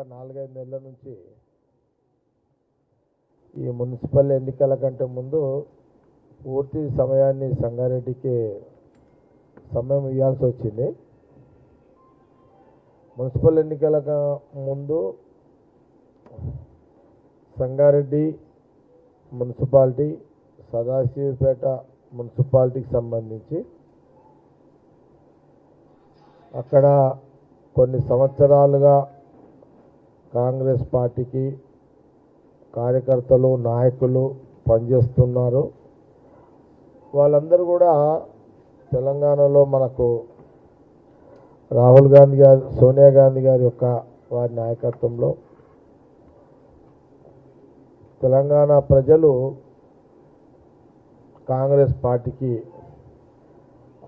4-5 నెలల నుంచి ఈ మున్సిపల్ ఎన్నికల కంటే ముందు పూర్తి సమయాన్ని సంగారెడ్డికి సమయం ఇవ్వాల్సి వచ్చింది. మున్సిపల్ ఎన్నికల ముందు సంగారెడ్డి మున్సిపాలిటీ, సదాశివపేట మున్సిపాలిటీకి సంబంధించి అక్కడ కొన్ని సంవత్సరాలుగా కాంగ్రెస్ పార్టీకి కార్యకర్తలు, నాయకులు పనిచేస్తున్నారు. వాళ్ళందరూ కూడా తెలంగాణలో మనకు రాహుల్ గాంధీ గారు, సోనియా గాంధీ గారి యొక్క వారి నాయకత్వంలో తెలంగాణ ప్రజలు కాంగ్రెస్ పార్టీకి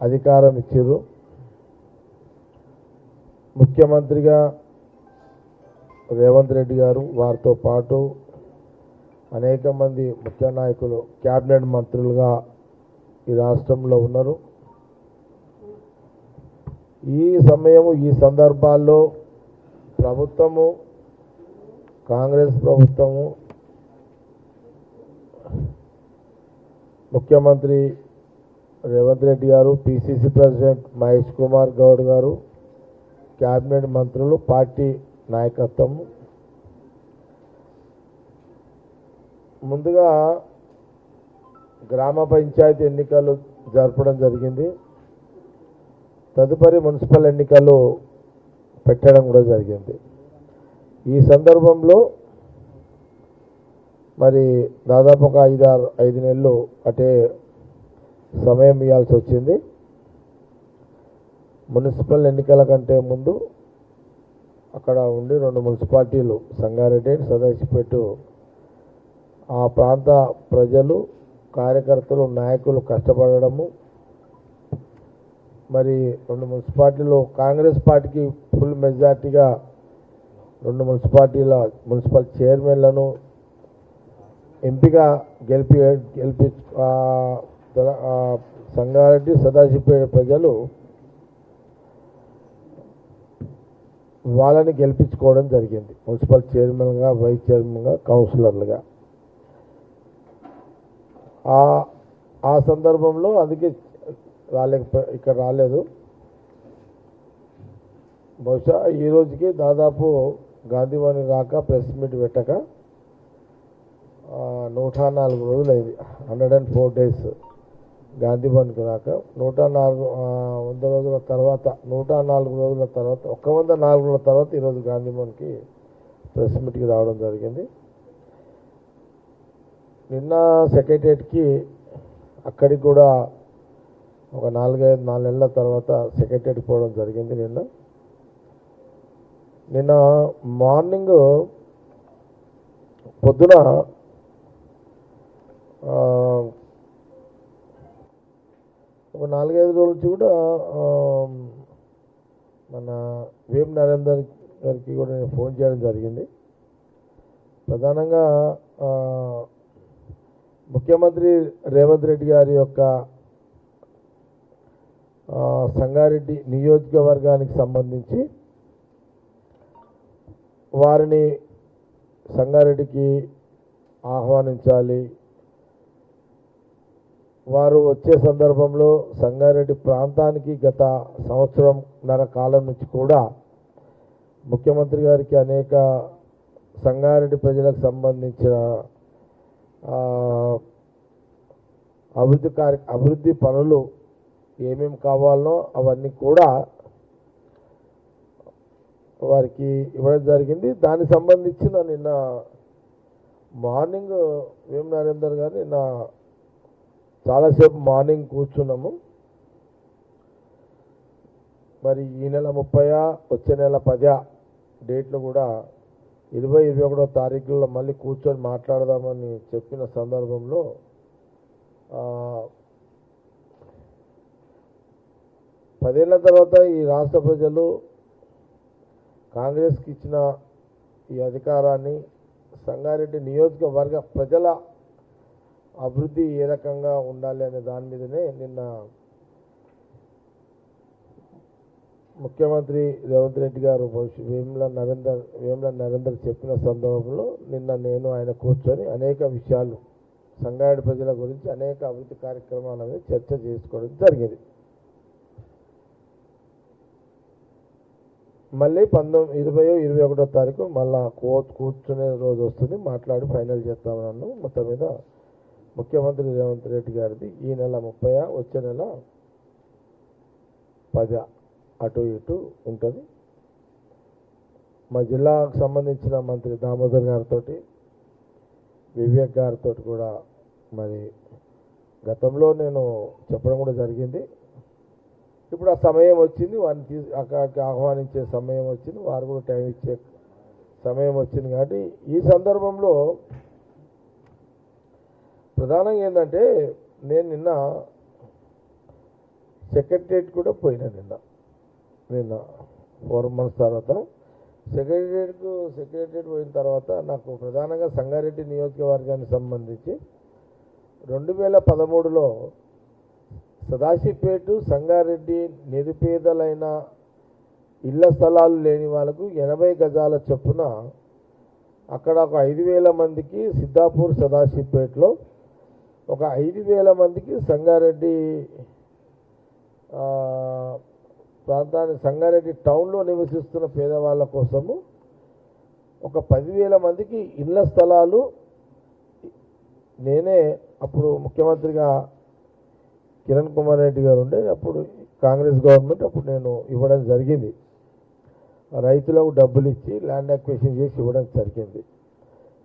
అధికారం ఇచ్చారు. ముఖ్యమంత్రిగా రేవంత్ రెడ్డి గారు, వారితో పాటు అనేక మంది ముఖ్య నాయకులు క్యాబినెట్ మంత్రులుగా ఈ రాష్ట్రంలో ఉన్నారు. ఈ సందర్భాల్లో ప్రభుత్వము, కాంగ్రెస్ ప్రభుత్వము, ముఖ్యమంత్రి రేవంత్ రెడ్డి గారు, పిసిసి ప్రెసిడెంట్ మహేష్ కుమార్ గౌడ్ గారు, క్యాబినెట్ మంత్రులు, పార్టీ నాయకత్వం ముందుగా గ్రామ పంచాయతీ ఎన్నికలు జరపడం జరిగింది. తదుపరి మున్సిపల్ ఎన్నికలు పెట్టడం కూడా జరిగింది. ఈ సందర్భంలో మరి దాదాపు ఒక 5 నెలలు అటే సమయం ఇవ్వాల్సి వచ్చింది. మున్సిపల్ ఎన్నికల కంటే ముందు అక్కడ ఉండి 2 మున్సిపాలిటీలు సంగారెడ్డి, సదాశివపేట, ఆ ప్రాంత ప్రజలు, కార్యకర్తలు, నాయకులు కష్టపడము, మరి 2 మున్సిపాలిటీలు కాంగ్రెస్ పార్టీకి ఫుల్ మెజార్టీగా 2 మున్సిపాలిటీల మున్సిపల్ చైర్మన్లను ఎంపిక గెలిపి సంగారెడ్డి, సదాశివపేట ప్రజలు వాళ్ళని గెలిపించుకోవడం జరిగింది. మున్సిపల్ చైర్మన్గా, వైస్ చైర్మన్గా, కౌన్సిలర్లుగా. ఆ సందర్భంలో అందుకే ఇక్కడ రాలేదు. బహుశా ఈ రోజుకి దాదాపు గాంధీభవన్ రాక, ప్రెస్ మీట్ పెట్టక 104 రోజులు అయింది. 104 డేస్ గాంధీభవన్కి రాక. 100 రోజుల తర్వాత 104 రోజుల తర్వాత 104 రోజుల తర్వాత ఈరోజు గాంధీభవన్కి ప్రెస్ మీట్కి రావడం జరిగింది. నిన్న సెక్రటరియట్కి అక్కడికి కూడా ఒక 4 నెలల తర్వాత సెక్రటరియట్కి పోవడం జరిగింది. నిన్న మార్నింగ్ పొద్దున ఒక 4-5 రోజుల నుంచి కూడా మన వేం నరేందర్ గారికి కూడా నేను ఫోన్ చేయడం జరిగింది. ప్రధానంగా ముఖ్యమంత్రి రేవంత్ రెడ్డి గారి యొక్క సంగారెడ్డి నియోజకవర్గానికి సంబంధించి వారిని సంగారెడ్డికి ఆహ్వానించాలి. వారు వచ్చే సందర్భంలో సంగారెడ్డి ప్రాంతానికి గత సంవత్సరంన్నర కాలం నుంచి కూడా ముఖ్యమంత్రి గారికి అనేక సంగారెడ్డి సంబంధించిన అభివృద్ధి పనులు ఏమేమి కావాలనో అవన్నీ కూడా వారికి ఇవ్వడం జరిగింది. దానికి సంబంధించిన నిన్న మార్నింగ్ వేం నరేందర్ గారు నిన్న చాలాసేపు మార్నింగ్ కూర్చున్నాము. మరి ఈ నెల 30, వచ్చే నెల 10 డేట్లు కూడా 20-21 తారీఖుల్లో మళ్ళీ కూర్చొని మాట్లాడదామని చెప్పిన సందర్భంలో 10 ఏళ్ల తర్వాత ఈ రాష్ట్ర ప్రజలు కాంగ్రెస్కి ఇచ్చిన ఈ అధికారాన్ని సంగారెడ్డి నియోజకవర్గ ప్రజల అభివృద్ధి ఏ రకంగా ఉండాలి అనే దాని మీదనే నిన్న ముఖ్యమంత్రి రేవంత్ రెడ్డి గారు వేముల నరేందర్ చెప్పిన సందర్భంలో నిన్న నేను ఆయన కూర్చొని అనేక విషయాలు సంగారెడ్డి ప్రజల గురించి అనేక అభివృద్ధి కార్యక్రమాల మీద చర్చ చేసుకోవడం జరిగింది. మళ్ళీ 20-21 తారీఖు మళ్ళా కూర్చునే రోజు వస్తుంది, మాట్లాడి ఫైనల్ చేస్తామన్నాను. మొత్తం మీద ముఖ్యమంత్రి రేవంత్ రెడ్డి గారిది ఈ నెల 30 వచ్చే నెల 10 అటు ఇటు ఉంటుంది. మా జిల్లాకు సంబంధించిన మంత్రి దామోదర్ గారితో వివేక్ గారితో కూడా మరి గతంలో నేను చెప్పడం కూడా జరిగింది. ఇప్పుడు ఆ సమయం వచ్చింది, వారిని అక్కడికి ఆహ్వానించే సమయం వచ్చింది, వారు కూడా టైం ఇచ్చే సమయం వచ్చింది. కాబట్టి ఈ సందర్భంలో ప్రధానంగా ఏంటంటే నేను నిన్న సెక్రటరియట్ కూడా పోయినా. నిన్న 4 months తర్వాత సెక్రటరియట్ పోయిన తర్వాత నాకు ప్రధానంగా సంగారెడ్డి నియోజకవర్గానికి సంబంధించి 2013లో సదాశివపేట సంగారెడ్డి నిరుపేదలైన ఇళ్ల స్థలాలు లేని వాళ్ళకు 80 గజాల చొప్పున అక్కడ ఒక 5,000 మందికి సిద్ధాపూర్ సదాశివపేటలో, ఒక 5,000 మందికి సంగారెడ్డి ప్రాంతాన్ని సంగారెడ్డి టౌన్లో నివసిస్తున్న పేదవాళ్ళ కోసము ఒక 10,000 మందికి ఇళ్ల స్థలాలు నేనే అప్పుడు ముఖ్యమంత్రిగా కిరణ్ కుమార్ రెడ్డి గారు ఉండే అప్పుడు కాంగ్రెస్ గవర్నమెంట్ అప్పుడు నేను ఇవ్వడం జరిగింది. రైతులకు డబ్బులు ఇచ్చి ల్యాండ్ అక్విజిషన్ చేసి ఇవ్వడం జరిగింది.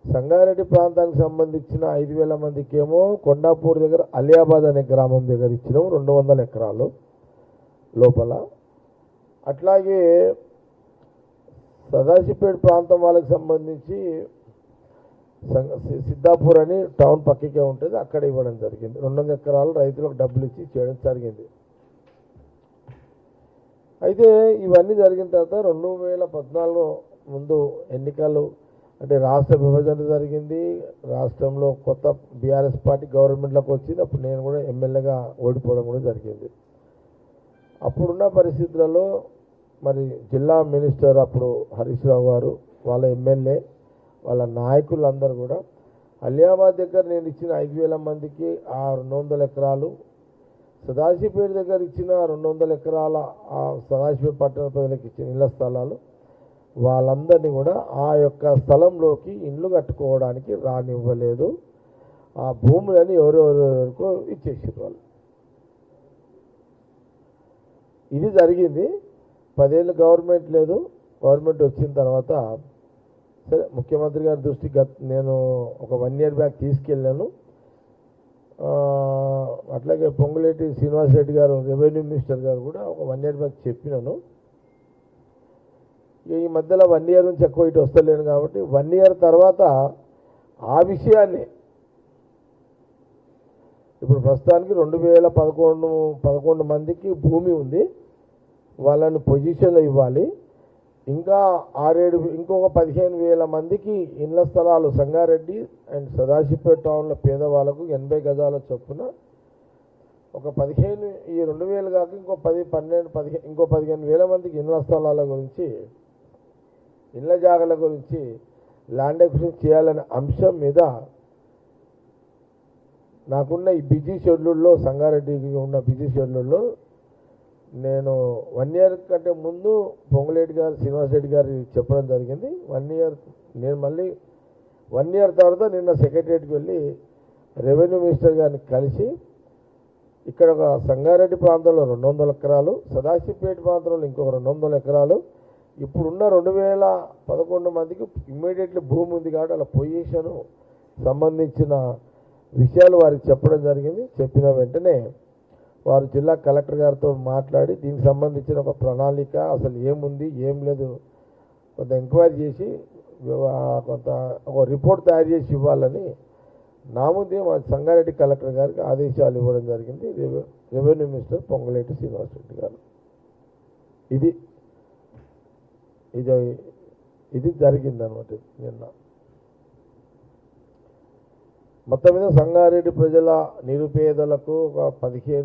సంగారెడ్డి ప్రాంతానికి సంబంధించిన 5,000 మందికి ఏమో కొండాపూర్ దగ్గర అలియాబాద్ అనే గ్రామం దగ్గర ఇచ్చినాము 200 ఎకరాలు లోపల. అట్లాగే సదాశివపేట ప్రాంతం వాళ్ళకి సంబంధించి సిద్ధాపూర్ అని టౌన్ పక్కకే ఉంటుంది, అక్కడ ఇవ్వడం జరిగింది. 200 ఎకరాలు రైతులకు డబ్బులు ఇచ్చి చేయడం జరిగింది. అయితే ఇవన్నీ జరిగిన తర్వాత 2014 ముందు ఎన్నికలు అంటే రాష్ట్ర విభజన జరిగింది. రాష్ట్రంలో కొత్త బీఆర్ఎస్ పార్టీ గవర్నమెంట్లోకి వచ్చింది. అప్పుడు నేను కూడా ఎమ్మెల్యేగా ఓడిపోవడం కూడా జరిగింది. అప్పుడున్న పరిస్థితులలో మరి జిల్లా మినిస్టర్ అప్పుడు హరీష్ రావు గారు, వాళ్ళ ఎమ్మెల్యే, వాళ్ళ నాయకులందరూ కూడా అలియాబాద్ దగ్గర నేను ఇచ్చిన 5,000 మందికి ఆ 200 ఎకరాలు, సదాశివపేట దగ్గర ఇచ్చిన 200 ఎకరాల ఆ సదాశివపేట పట్టణ ప్రజలకు ఇచ్చిన ఇళ్ల స్థలాలు వాళ్ళందరినీ కూడా ఆ యొక్క స్థలంలోకి ఇండ్లు కట్టుకోవడానికి రానివ్వలేదు. ఆ భూములని ఎవరెవరికో ఇచ్చేసారు వాళ్ళు. ఇది జరిగింది. 10 ఏళ్ళు గవర్నమెంట్ లేదు. గవర్నమెంట్ వచ్చిన తర్వాత సరే ముఖ్యమంత్రి గారి దృష్టికి నేను ఒక 1 year బ్యాక్ తీసుకెళ్ళాను. అట్లాగే పొంగులేటి శ్రీనివాసరెడ్డి గారు రెవెన్యూ మినిస్టర్ గారు కూడా ఒక 1 year బ్యాక్ చెప్పినాను. ఈ మధ్యలో 1 year నుంచి ఎక్కువ ఇటు వస్తలేను కాబట్టి 1 year తర్వాత ఆ విషయాన్ని ఇప్పుడు ప్రస్తుతానికి 2011 మందికి భూమి ఉంది, వాళ్ళని పొజిషన్లో ఇవ్వాలి. ఇంకా 6-7 ఇంకొక 15,000 మందికి ఇళ్ల స్థలాలు సంగారెడ్డి అండ్ సదాశివపేట టౌన్లో పేదవాళ్ళకు 80 గజాల చొప్పున ఒక 15 ఈ 2,000 కాక ఇంకో 15,000 మందికి ఇళ్ల స్థలాల గురించి ఇళ్ల జాగాల గురించి ల్యాండ్ అక్విజిషన్ చేయాలనే అంశం మీద నాకున్న ఈ బిజీ షెడ్యూల్లో సంగారెడ్డికి ఉన్న బిజీ షెడ్యూల్లో నేను 1 year కంటే ముందు పొంగులేటి గారు శ్రీనివాసరెడ్డి గారు చెప్పడం జరిగింది. 1 year నేను మళ్ళీ 1 year తర్వాత నిన్న సెక్రటరియట్కి వెళ్ళి రెవెన్యూ మినిస్టర్ గారిని కలిసి ఇక్కడ ఒక సంగారెడ్డి ప్రాంతంలో 200 ఎకరాలు, సదాశివపేట ప్రాంతంలో ఇంకొక 200 ఎకరాలు, ఇప్పుడున్న 2011 మందికి ఇమ్మీడియట్లీ భూమి ఉంది కాబట్టి అలా పొజిషను సంబంధించిన విషయాలు వారికి చెప్పడం జరిగింది. చెప్పిన వెంటనే వారు జిల్లా కలెక్టర్ గారితో మాట్లాడి దీనికి సంబంధించిన ఒక ప్రణాళిక అసలు ఏముంది ఏం లేదు కొంత ఎంక్వైరీ చేసి కొంత ఒక రిపోర్ట్ తయారు చేసి ఇవ్వాలని నా ముందే మా సంగారెడ్డి కలెక్టర్ గారికి ఆదేశాలు ఇవ్వడం జరిగింది రెవెన్యూ మినిస్టర్ పొంగులేటి శ్రీనివాసరెడ్డి గారు. ఇది జరిగిందనమాట నిన్న. మొత్తం మీద సంగారెడ్డి ప్రజల నిరుపేదలకు ఒక 15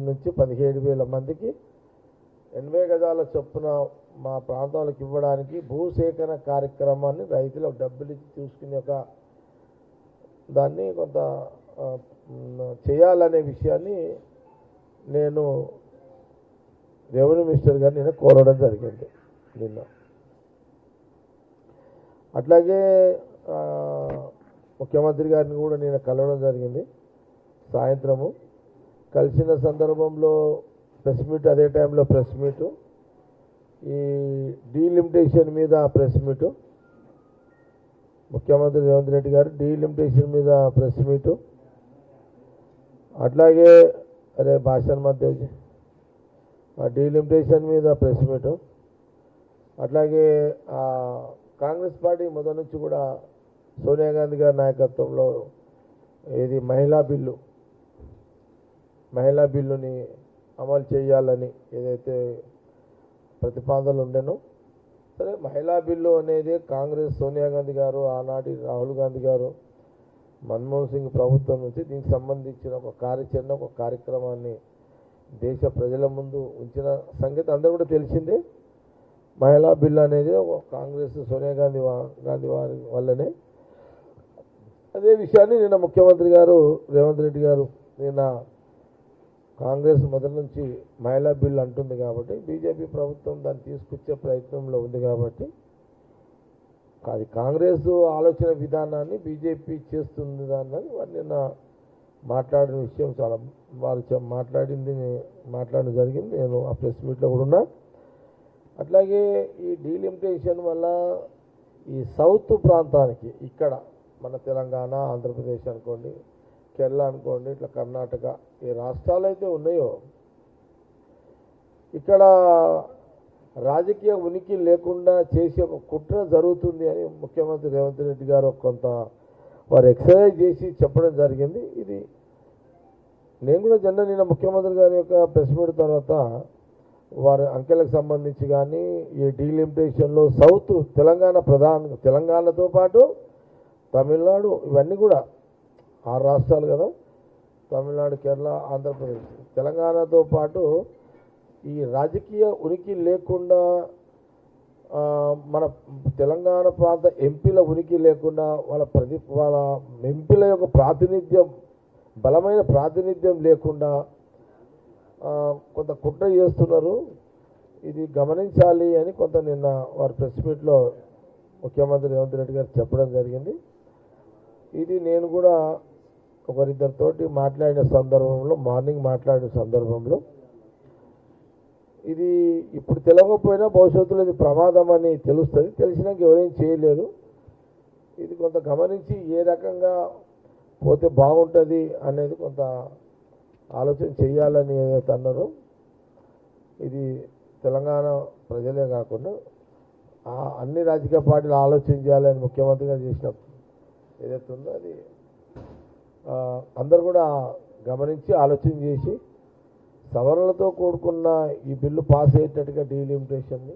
నుంచి 17,000 మందికి 80 గజాల చొప్పున మా ప్రాంతాలకు ఇవ్వడానికి భూసేకరణ కార్యక్రమాన్ని రైతులకు డబ్బులు ఇచ్చి చూసుకునే ఒక దాన్ని కొంత చేయాలనే విషయాన్ని నేను రెవెన్యూ మినిస్టర్ గారిని నేను కోరడం జరిగింది నిన్న. అట్లాగే ముఖ్యమంత్రి గారిని కూడా నేను కలవడం జరిగింది సాయంత్రము. కలిసిన సందర్భంలో ప్రెస్ మీట్, అదే టైంలో ప్రెస్ మీటు, ఈ డీలిమిటేషన్ మీద ప్రెస్ మీటు, ముఖ్యమంత్రి రేవంత్ రెడ్డి గారు డీలిమిటేషన్ మీద ప్రెస్ మీటు, అట్లాగే భాషణ మధ్య డీలిమిటేషన్ మీద ప్రెస్ మీటు, అట్లాగే కాంగ్రెస్ పార్టీ మొదటి నుంచి కూడా సోనియా గాంధీ గారి నాయకత్వంలో ఇది మహిళా బిల్లుని అమలు చేయాలని ఏదైతే ప్రతిపాదనలు ఉండేనో, సరే మహిళా బిల్లు అనేది కాంగ్రెస్ సోనియా గాంధీ గారు, ఆనాటి రాహుల్ గాంధీ గారు, మన్మోహన్ సింగ్ ప్రభుత్వం నుంచి దీనికి సంబంధించిన ఒక కార్యాచరణ, ఒక కార్యక్రమాన్ని దేశ ప్రజల ముందు ఉంచిన సంగతి అందరూ కూడా తెలిసిందే. మహిళా బిల్లు అనేది కాంగ్రెస్ సోనియా గాంధీ వారి వల్లనే. అదే విషయాన్ని నిన్న ముఖ్యమంత్రి గారు రేవంత్ రెడ్డి గారు నిన్న కాంగ్రెస్ మొదటి నుంచి మహిళా బిల్లు అంటుంది కాబట్టి బీజేపీ ప్రభుత్వం దాన్ని తీసుకొచ్చే ప్రయత్నంలో ఉంది కాబట్టి అది కాంగ్రెస్ ఆలోచన విధానాన్ని బీజేపీ చేస్తుంది దాన్ని వారు నిన్న మాట్లాడిన విషయం చాలా వాళ్ళు మాట్లాడడం జరిగింది. నేను ఆ ప్రెస్ మీట్లో కూడా ఉన్నా. అట్లాగే ఈ డీలిమిటేషన్ వల్ల ఈ సౌత్ ప్రాంతానికి ఇక్కడ మన తెలంగాణ, ఆంధ్రప్రదేశ్ అనుకోండి, కేరళ అనుకోండి, ఇట్లా కర్ణాటక, ఈ రాష్ట్రాలు అయితే ఉన్నాయో ఇక్కడ రాజకీయ ఉనికి లేకుండా చేసే ఒక కుట్ర జరుగుతుంది అని ముఖ్యమంత్రి రేవంత్ రెడ్డి గారు కొంత వారు ఎక్సర్సైజ్ చేసి చెప్పడం జరిగింది. ఇది నేను కూడా నిన్న ముఖ్యమంత్రి గారి యొక్క ప్రెస్ మీట్ తర్వాత వారి అంకెలకు సంబంధించి కానీ ఈ డీలిమిటేషన్లో సౌత్ తెలంగాణతో పాటు తమిళనాడు, ఇవన్నీ కూడా 6 రాష్ట్రాలు కదా, తమిళనాడు, కేరళ, ఆంధ్రప్రదేశ్, తెలంగాణతో పాటు ఈ రాజకీయ ఉనికి లేకుండా మన తెలంగాణ ప్రాంత ఎంపీల ఉనికి లేకుండా వాళ్ళ ఎంపీల యొక్క ప్రాతినిధ్యం, బలమైన ప్రాతినిధ్యం లేకుండా కొంత కుట్ర చేస్తున్నారు. ఇది గమనించాలి అని కొంత నిన్న వారి ప్రెస్ మీట్లో ముఖ్యమంత్రి రేవంత్ రెడ్డి గారు చెప్పడం జరిగింది. ఇది నేను కూడా ఒకరిద్దరితోటి మాట్లాడిన సందర్భంలో, మార్నింగ్ మాట్లాడిన సందర్భంలో, ఇది ఇప్పుడు తెలియకపోయినా భవిష్యత్తులో ఇది ప్రమాదం అని తెలుస్తుంది. తెలిసినాక ఎవరేం చేయలేరు. ఇది కొంత గమనించి ఏ రకంగా పోతే బాగుంటుంది అనేది కొంత ఆలోచన చేయాలని ఏదైతే అన్నారో, ఇది తెలంగాణ ప్రజలే కాకుండా అన్ని రాజకీయ పార్టీలు ఆలోచన చేయాలని ముఖ్యమంత్రి గారు చేసిన ఏదైతే ఉందో అది అందరు కూడా గమనించి ఆలోచన చేసి సవరణలతో కూడుకున్న ఈ బిల్లు పాస్ అయ్యేటట్టుగా డీలిమిటేషన్ని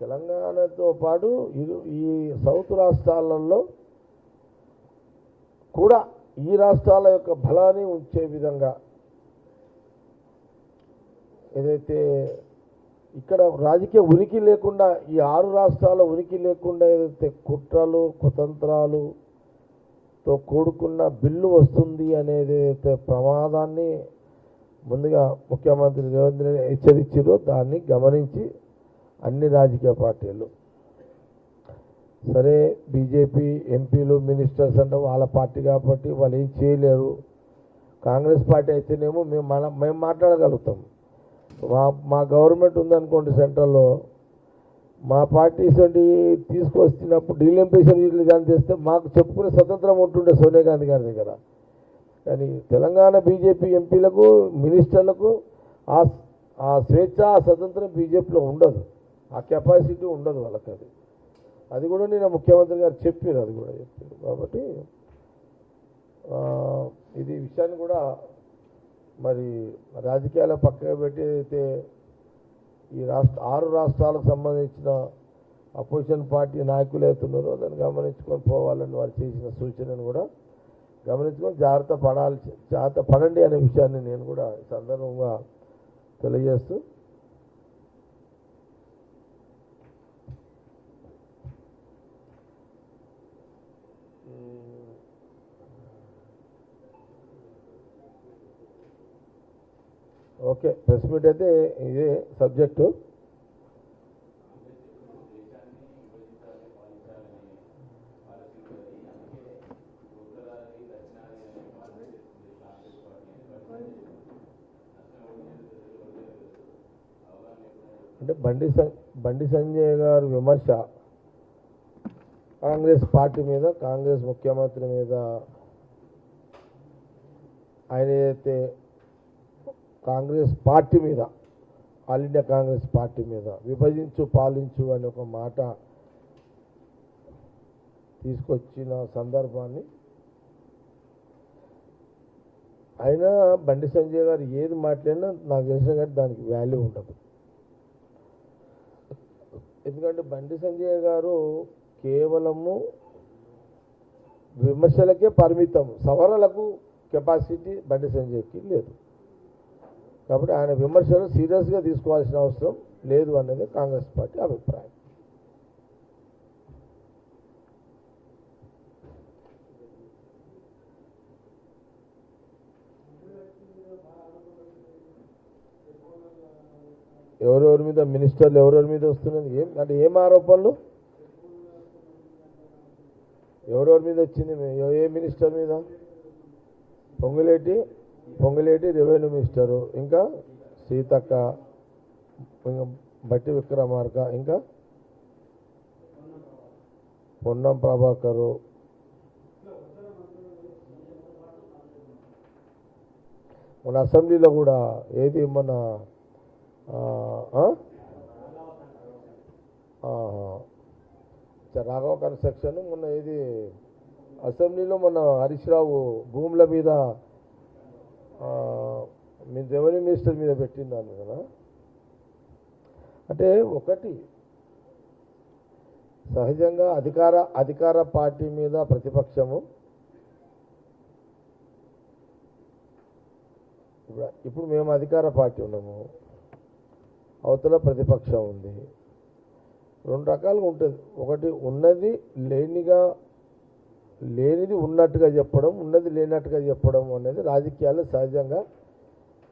తెలంగాణతో పాటు ఈ సౌత్ రాష్ట్రాలలో కూడా ఈ రాష్ట్రాల యొక్క బలాన్ని ఉంచే విధంగా ఏదైతే ఇక్కడ రాజకీయ ఉనికి లేకుండా, ఈ 6 రాష్ట్రాల ఉనికి లేకుండా ఏదైతే కుట్రలు, కుతంత్రాలుతో కూడుకున్న బిల్లు వస్తుంది అనేది అయితే ప్రమాదాన్ని ముందుగా ముఖ్యమంత్రి రేవంత్ రెడ్డి హెచ్చరించారో దాన్ని గమనించి అన్ని రాజకీయ పార్టీలు, సరే బీజేపీ ఎంపీలు, మినిస్టర్స్ అంటే వాళ్ళ పార్టీ కాబట్టి వాళ్ళు ఏం చేయలేరు. కాంగ్రెస్ పార్టీ అయితేనేమో మేము మాట్లాడగలుగుతాం. మా గవర్నమెంట్ ఉందనుకోండి సెంట్రల్లో, మా పార్టీస్ తీసుకొచ్చినప్పుడు డీలిమిటేషన్ దాన్ని చేస్తే మాకు చెప్పుకునే స్వతంత్రం ఉంటుండే సోనియా గాంధీ గారి దగ్గర. కానీ తెలంగాణ బీజేపీ ఎంపీలకు, మినిస్టర్లకు ఆ స్వేచ్ఛ, ఆ స్వతంత్రం బీజేపీలో ఉండదు, ఆ కెపాసిటీ ఉండదు వాళ్ళకి. అది కూడా నేను ముఖ్యమంత్రి గారు చెప్పారు, అది కూడా చెప్పారు. కాబట్టి ఇది విషయాన్ని కూడా మరి రాజకీయాల పక్కన పెట్టి అయితే ఈ 6 రాష్ట్రాలకు సంబంధించిన అపోజిషన్ పార్టీ నాయకులు అవుతున్నారో దాన్ని గమనించుకొని పోవాలని వారు చేసిన సూచనను కూడా గమనించుకొని జాగ్రత్త పడండి అనే విషయాన్ని నేను కూడా ఈ సందర్భంగా తెలియజేస్తూ ఓకే, ప్రెస్ మీట్ అయితే ఇదే సబ్జెక్టు. అంటే బండి సంజయ్ గారు విమర్శ కాంగ్రెస్ పార్టీ మీద, కాంగ్రెస్ ముఖ్యమంత్రి మీద, ఆయన ఏదైతే కాంగ్రెస్ పార్టీ మీద, ఆల్ ఇండియా కాంగ్రెస్ పార్టీ మీద విభజించు పాలించు అనే ఒక మాట తీసుకొచ్చిన సందర్భాన్ని ఆయన బండి సంజయ్ గారు ఏది మాట్లాడినా నాకు తెలిసిన కానీ దానికి వాల్యూ ఉండదు. ఎందుకంటే బండి సంజయ్ గారు కేవలము విమర్శలకే పరిమితం, సవరణలకు కెపాసిటీ బండి సంజయ్కి లేదు. కాబట్టి ఆయన విమర్శలు సీరియస్గా తీసుకోవాల్సిన అవసరం లేదు అనేది కాంగ్రెస్ పార్టీ అభిప్రాయం. ఎవరెవరి మీద మినిస్టర్లు ఎవరెవరి మీద వస్తున్నది, అంటే ఏం ఆరోపణలు, ఎవరెవరి మీద వచ్చింది, ఏ మినిస్టర్ మీద? పొంగులేటి రెవెన్యూ మినిస్టరు, ఇంకా సీతక్క, ఇంకా బట్టి విక్రమార్క, ఇంకా పొన్నం ప్రభాకరు, మన అసెంబ్లీలో కూడా ఏది మన రాఘవ కన్స్ట్రక్షన్ మొన్న ఏది అసెంబ్లీలో మన హరీష్ రావు భూముల మీద మీ రెవెన్యూ మినిస్టర్ మీద పెట్టిందాన్ని కదా. అంటే ఒకటి సహజంగా అధికార పార్టీ మీద ప్రతిపక్షము, ఇప్పుడు మేము అధికార పార్టీ ఉన్నాము, అవతల ప్రతిపక్షం ఉంది. రెండు రకాలుగా ఉంటుంది. ఒకటి ఉన్నది లేనిది ఉన్నట్టుగా చెప్పడం, ఉన్నది లేనట్టుగా చెప్పడం అనేది రాజకీయాల్లో సహజంగా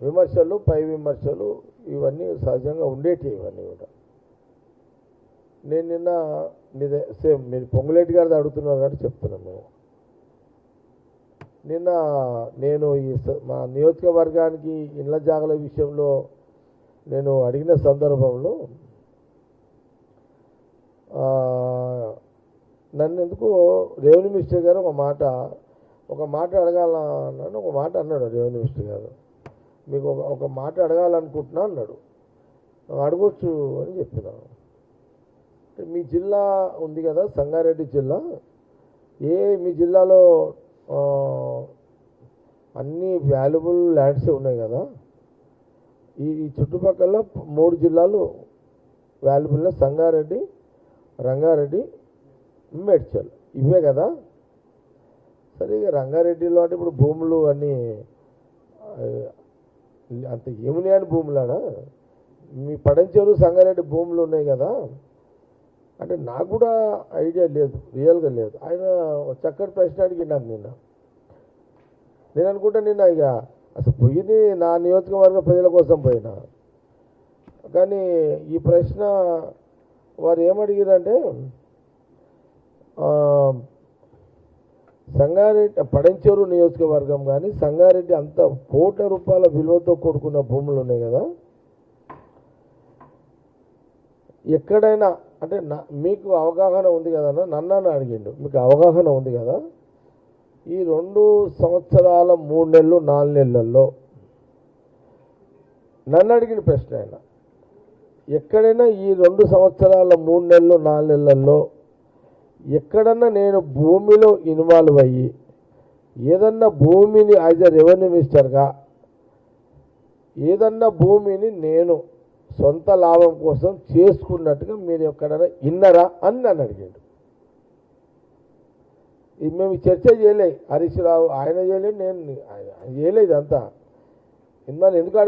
విమర్శలు, పై విమర్శలు ఇవన్నీ సహజంగా ఉండేటివి. ఇవన్నీ కూడా నేను నిన్న సేమ్ మీరు పొంగులేటి గారిది అడుగుతున్నారు కాబట్టి చెప్తున్నాను. నిన్న నేను మా నియోజకవర్గానికి ఇళ్ల జాగల విషయంలో నేను అడిగిన సందర్భంలో నన్ను ఎందుకు రెవెన్యూ మినిస్టర్ గారు ఒక మాట అడగాలన్నాను. ఒక మాట అన్నాడు రెవెన్యూ మినిస్టర్ గారు, మీకు ఒక మాట అడగాలనుకుంటున్నా అన్నాడు. అడగొచ్చు అని చెప్పినాను. మీ జిల్లా ఉంది కదా, సంగారెడ్డి జిల్లా, మీ జిల్లాలో అన్ని వాల్యుబుల్ ల్యాండ్సే ఉన్నాయి కదా, ఈ చుట్టుపక్కల 3 జిల్లాలు వాల్యుబుల్, సంగారెడ్డి, రంగారెడ్డి, మేడ్చల్, ఇవే కదా. సరే, ఇక రంగారెడ్డిలో అంటే ఇప్పుడు భూములు అన్నీ అంత ఏమున్నాయని భూములానా, మీ పడంచెరు సంగారెడ్డి భూములు ఉన్నాయి కదా అంటే నాకు కూడా ఐడియా లేదు, రియల్గా లేదు. ఆయన చక్కటి ప్రశ్న అడిగినాను నిన్న. నేను అనుకుంటా నిన్న ఇక అసలు పోయింది నా నియోజకవర్గ ప్రజల కోసం పోయినా, కానీ ఈ ప్రశ్న వారు ఏమడిగారంటే సంగారెడ్డి పడంచెరు నియోజకవర్గం కానీ సంగారెడ్డి అంత కోట్ల రూపాయల విలువతో కూడుకున్న భూములు ఉన్నాయి కదా, ఎక్కడైనా అంటే మీకు అవగాహన ఉంది కదా, నన్ను అడిగిండు, మీకు అవగాహన ఉంది కదా, ఈ 2 సంవత్సరాల 3 నెలలు 4 నెలల్లో నన్ను అడిగిన ప్రశ్న ఆయన, ఎక్కడైనా ఈ 2 సంవత్సరాల 3 నెలలు 4 నెలల్లో ఎక్కడన్నా నేను భూమిలో ఇన్వాల్వ్ అయ్యి ఏదన్నా భూమిని యాజ్ ఎ రెవెన్యూ మినిస్టర్గా ఏదన్నా భూమిని నేను సొంత లాభం కోసం చేసుకున్నట్టుగా మీరు ఎక్కడైనా ఇన్నరా అని నన్ను అడిగాడు. ఇది మేము చర్చ చేయలే, హరీష్ రావు ఆయన చేయలేదు, నేను చేయలేదు. ఇదంతా ఇందాక ఎందుకు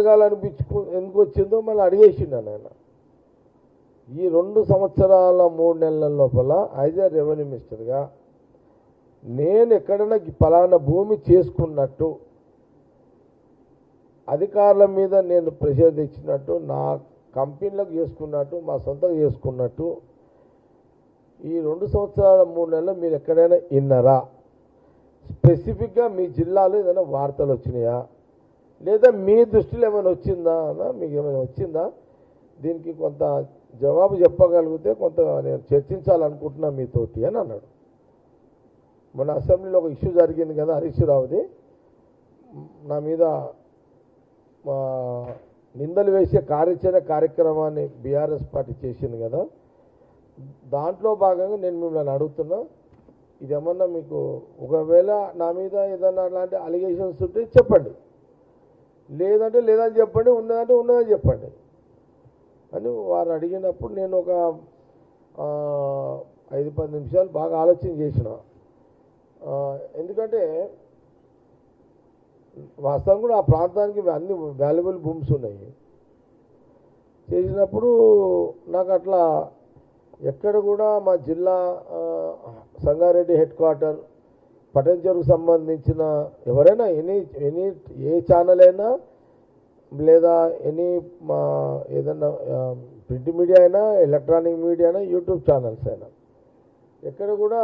ఎందుకు వచ్చిందో మళ్ళీ అడిగేసిండు ఆయన. ఈ 2 సంవత్సరాల 3 నెలల లోపల యాజ్ ఎ రెవెన్యూ మినిస్టర్గా నేను ఎక్కడైనా పలానా భూమి చేసుకున్నట్టు అధికారుల మీద నేను ప్రెషర్ తెచ్చినట్టు, నా కంపెనీలకు చేసుకున్నట్టు, మా సొంతంగా చేసుకున్నట్టు ఈ 2 సంవత్సరాల 3 నెలలు మీరు ఎక్కడైనా విన్నారా? స్పెసిఫిక్గా మీ జిల్లాలో ఏదైనా వార్తలు వచ్చినాయా, లేదా మీ దృష్టిలో ఏమైనా వచ్చిందా అన్న, మీకు ఏమైనా వచ్చిందా? దీనికి కొంత జవాబు చెప్పగలిగితే కొంత నేను చర్చించాలనుకుంటున్నా మీతోటి అని అన్నాడు. మన అసెంబ్లీలో ఒక ఇష్యూ జరిగింది కదా, హరీష్ రావుది, నా మీద నిందలు వేసే కార్యక్రమాన్ని బీఆర్ఎస్ పార్టీ చేసింది కదా, దాంట్లో భాగంగా నేను మిమ్మల్ని అడుగుతున్నా, ఇదేమన్నా మీకు ఒకవేళ నా మీద ఏదన్నా అలాంటి అలిగేషన్స్ ఉంటే చెప్పండి, లేదంటే లేదని చెప్పండి, ఉన్నదంటే ఉన్నదని చెప్పండి అని వారు అడిగినప్పుడు నేను ఒక 5-10 నిమిషాలు బాగా ఆలోచన చేసిన. ఎందుకంటే వాస్తవం కూడా ఆ ప్రాంతానికి అన్ని వాల్యుబుల్ భూమ్స్ ఉన్నాయి. చేసినప్పుడు నాకు అట్లా ఎక్కడ కూడా మా జిల్లా సంగారెడ్డి హెడ్ క్వార్టర్ పటంచెరుకు సంబంధించిన ఎవరైనా ఎనీ ఏ ఛానల్ అయినా లేదా ఏదన్నా ప్రింట్ మీడియా అయినా, ఎలక్ట్రానిక్ మీడియా అయినా, యూట్యూబ్ ఛానల్స్ అయినా ఎక్కడ కూడా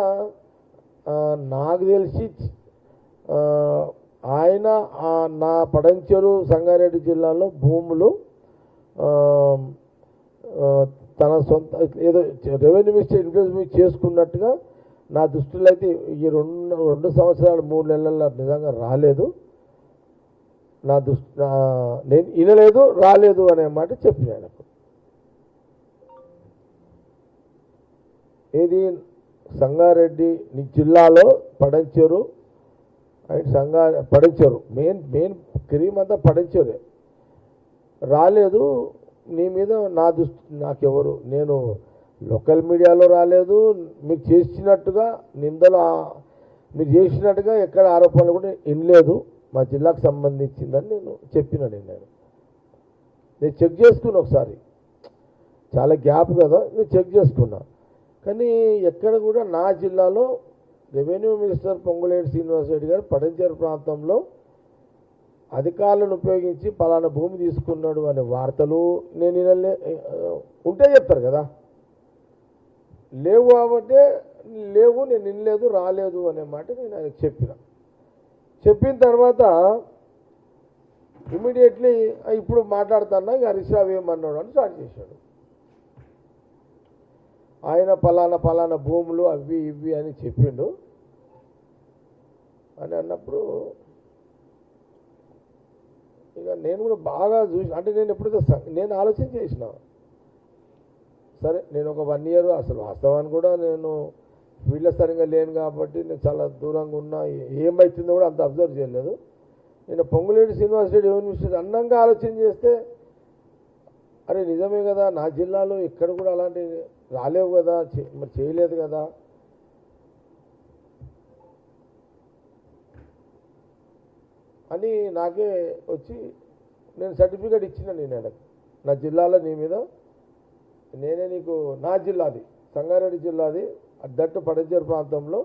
నాకు తెలిసి ఆయన నా పడంచెరు సంగారెడ్డి జిల్లాలో భూములు తన సొంత ఏదో రెవెన్యూ మినిస్టర్ ఇన్ఫ్లుయెన్స్ చేసుకున్నట్టుగా నా దృష్టిలో అయితే ఈ 2 సంవత్సరాలు 3 నెలల్లో నిజంగా రాలేదు. నేను వినలేదు, రాలేదు అనే మాట చెప్పిన ఆయనకు. ఏది సంగారెడ్డి జిల్లాలో Patancheru and Patancheru main cream అంతా పడంచెరే రాలేదు. నీ మీద నాకెవరు, నేను లోకల్ మీడియాలో రాలేదు, మీరు చేసినట్టుగా నిందలు మీరు చేసినట్టుగా ఎక్కడ ఆరోపణలు కూడా వినలేదు, మా జిల్లాకు సంబంధించిందని నేను చెప్పినాను. నేను చెక్ చేసుకున్నా ఒకసారి, చాలా గ్యాప్ కదా, నేను చెక్ చేసుకున్నా. కానీ ఎక్కడ కూడా నా జిల్లాలో రెవెన్యూ మినిస్టర్ పొంగులేటి శ్రీనివాసరెడ్డి గారు పడంచెరు ప్రాంతంలో అధికారులను ఉపయోగించి పలానా భూమి తీసుకున్నాడు అనే వార్తలు నేను ఉంటే చెప్తారు కదా, లేవు కాబట్టి లేవు, నేను వినలేదు, రాలేదు అనే మాట నేను ఆయనకు చెప్పిన తర్వాత ఇమీడియట్లీ ఇప్పుడు మాట్లాడుతున్నా హరీష్ రావు ఏమన్నాడు అని స్టార్ట్ చేశాడు. ఆయన పలానా భూములు అవి ఇవి అని చెప్పిండు అని అన్నప్పుడు ఇక నేను కూడా బాగా చూసి, అంటే నేను ఎప్పుడైతే నేను ఆలోచన చేసిన, సరే నేను ఒక 1 year అసలు వాస్తవాన్ని కూడా నేను వీళ్ళ సరిగ్గా లేను కాబట్టి నేను చాలా దూరంగా ఉన్నా, ఏమవుతుందో కూడా అంత అబ్జర్వ్ చేయలేదు. నేను పొంగులేటి శ్రీనివాసరెడ్డి యూనివర్సిటీ అన్నంగా ఆలోచన చేస్తే, అరే నిజమే కదా, నా జిల్లాలో ఇక్కడ కూడా అలాంటి రాలేవు కదా, మరి చేయలేదు కదా, అని నాకే వచ్చి నేను సర్టిఫికేట్ ఇచ్చిన. నేను నా జిల్లాలో నీ మీద నేనే నీకు, నా జిల్లాది సంగారెడ్డి జిల్లాది అద్దట్టు పడంచెరు ప్రాంతంలో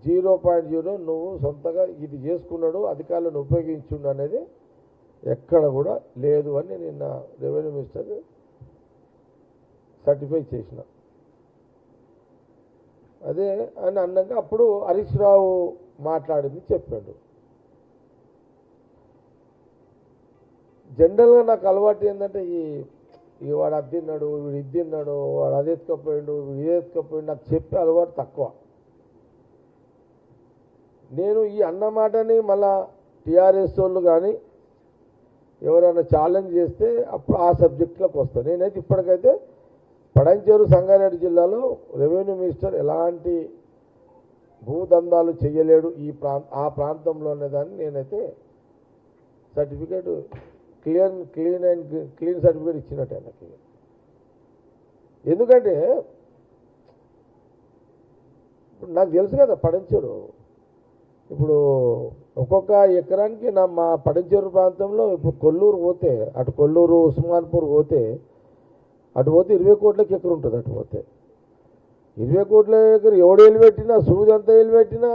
0.0 నువ్వు సొంతగా ఇది చేసుకున్నాడు, అధికారులను ఉపయోగించుండు అనేది ఎక్కడ కూడా లేదు అని నిన్న రెవెన్యూ మినిస్టర్ సర్టిఫై చేసిన. అదే అని అన్నాక అప్పుడు హరీష్ రావు మాట్లాడింది చెప్పాడు. జనరల్గా నాకు అలవాటు ఏంటంటే వాడు అది తిన్నాడు, వీడు ఇది తిన్నాడు, వాడు అది ఎత్తుకపోయిండు, వీడు ఇది ఎత్తుకపోయిండు, నాకు చెప్పే అలవాటు తక్కువ. నేను ఈ అన్నమాటని మళ్ళా టీఆర్ఎస్ వాళ్ళు కానీ ఎవరైనా ఛాలెంజ్ చేస్తే అప్పుడు ఆ సబ్జెక్టులోకి వస్తాను. నేనైతే ఇప్పటికైతే పడంచెరు సంగారెడ్డి జిల్లాలో రెవెన్యూ మినిస్టర్ ఎలాంటి భూదందాలు చేయలేడు ఆ ప్రాంతంలో అనేదాన్ని నేనైతే సర్టిఫికేట్ క్లీన్ సర్టిఫికేట్ ఇచ్చినట్టు ఆయనకి. ఎందుకంటే ఇప్పుడు నాకు తెలుసు కదా పడంచెరు, ఇప్పుడు ఒక్కొక్క ఎకరానికి మా పడంచెరు ప్రాంతంలో ఇప్పుడు కొల్లూరు పోతే, అటు కొల్లూరు ఉస్మాన్పూర్ పోతే, అటు పోతే 20 కోట్లకి ఎకరం ఉంటుంది. అటు పోతే 20 కోట్ల ఎకరం ఎవడు వెళ్ళి పెట్టినా, సూది అంతా వెళ్ళి పెట్టినా,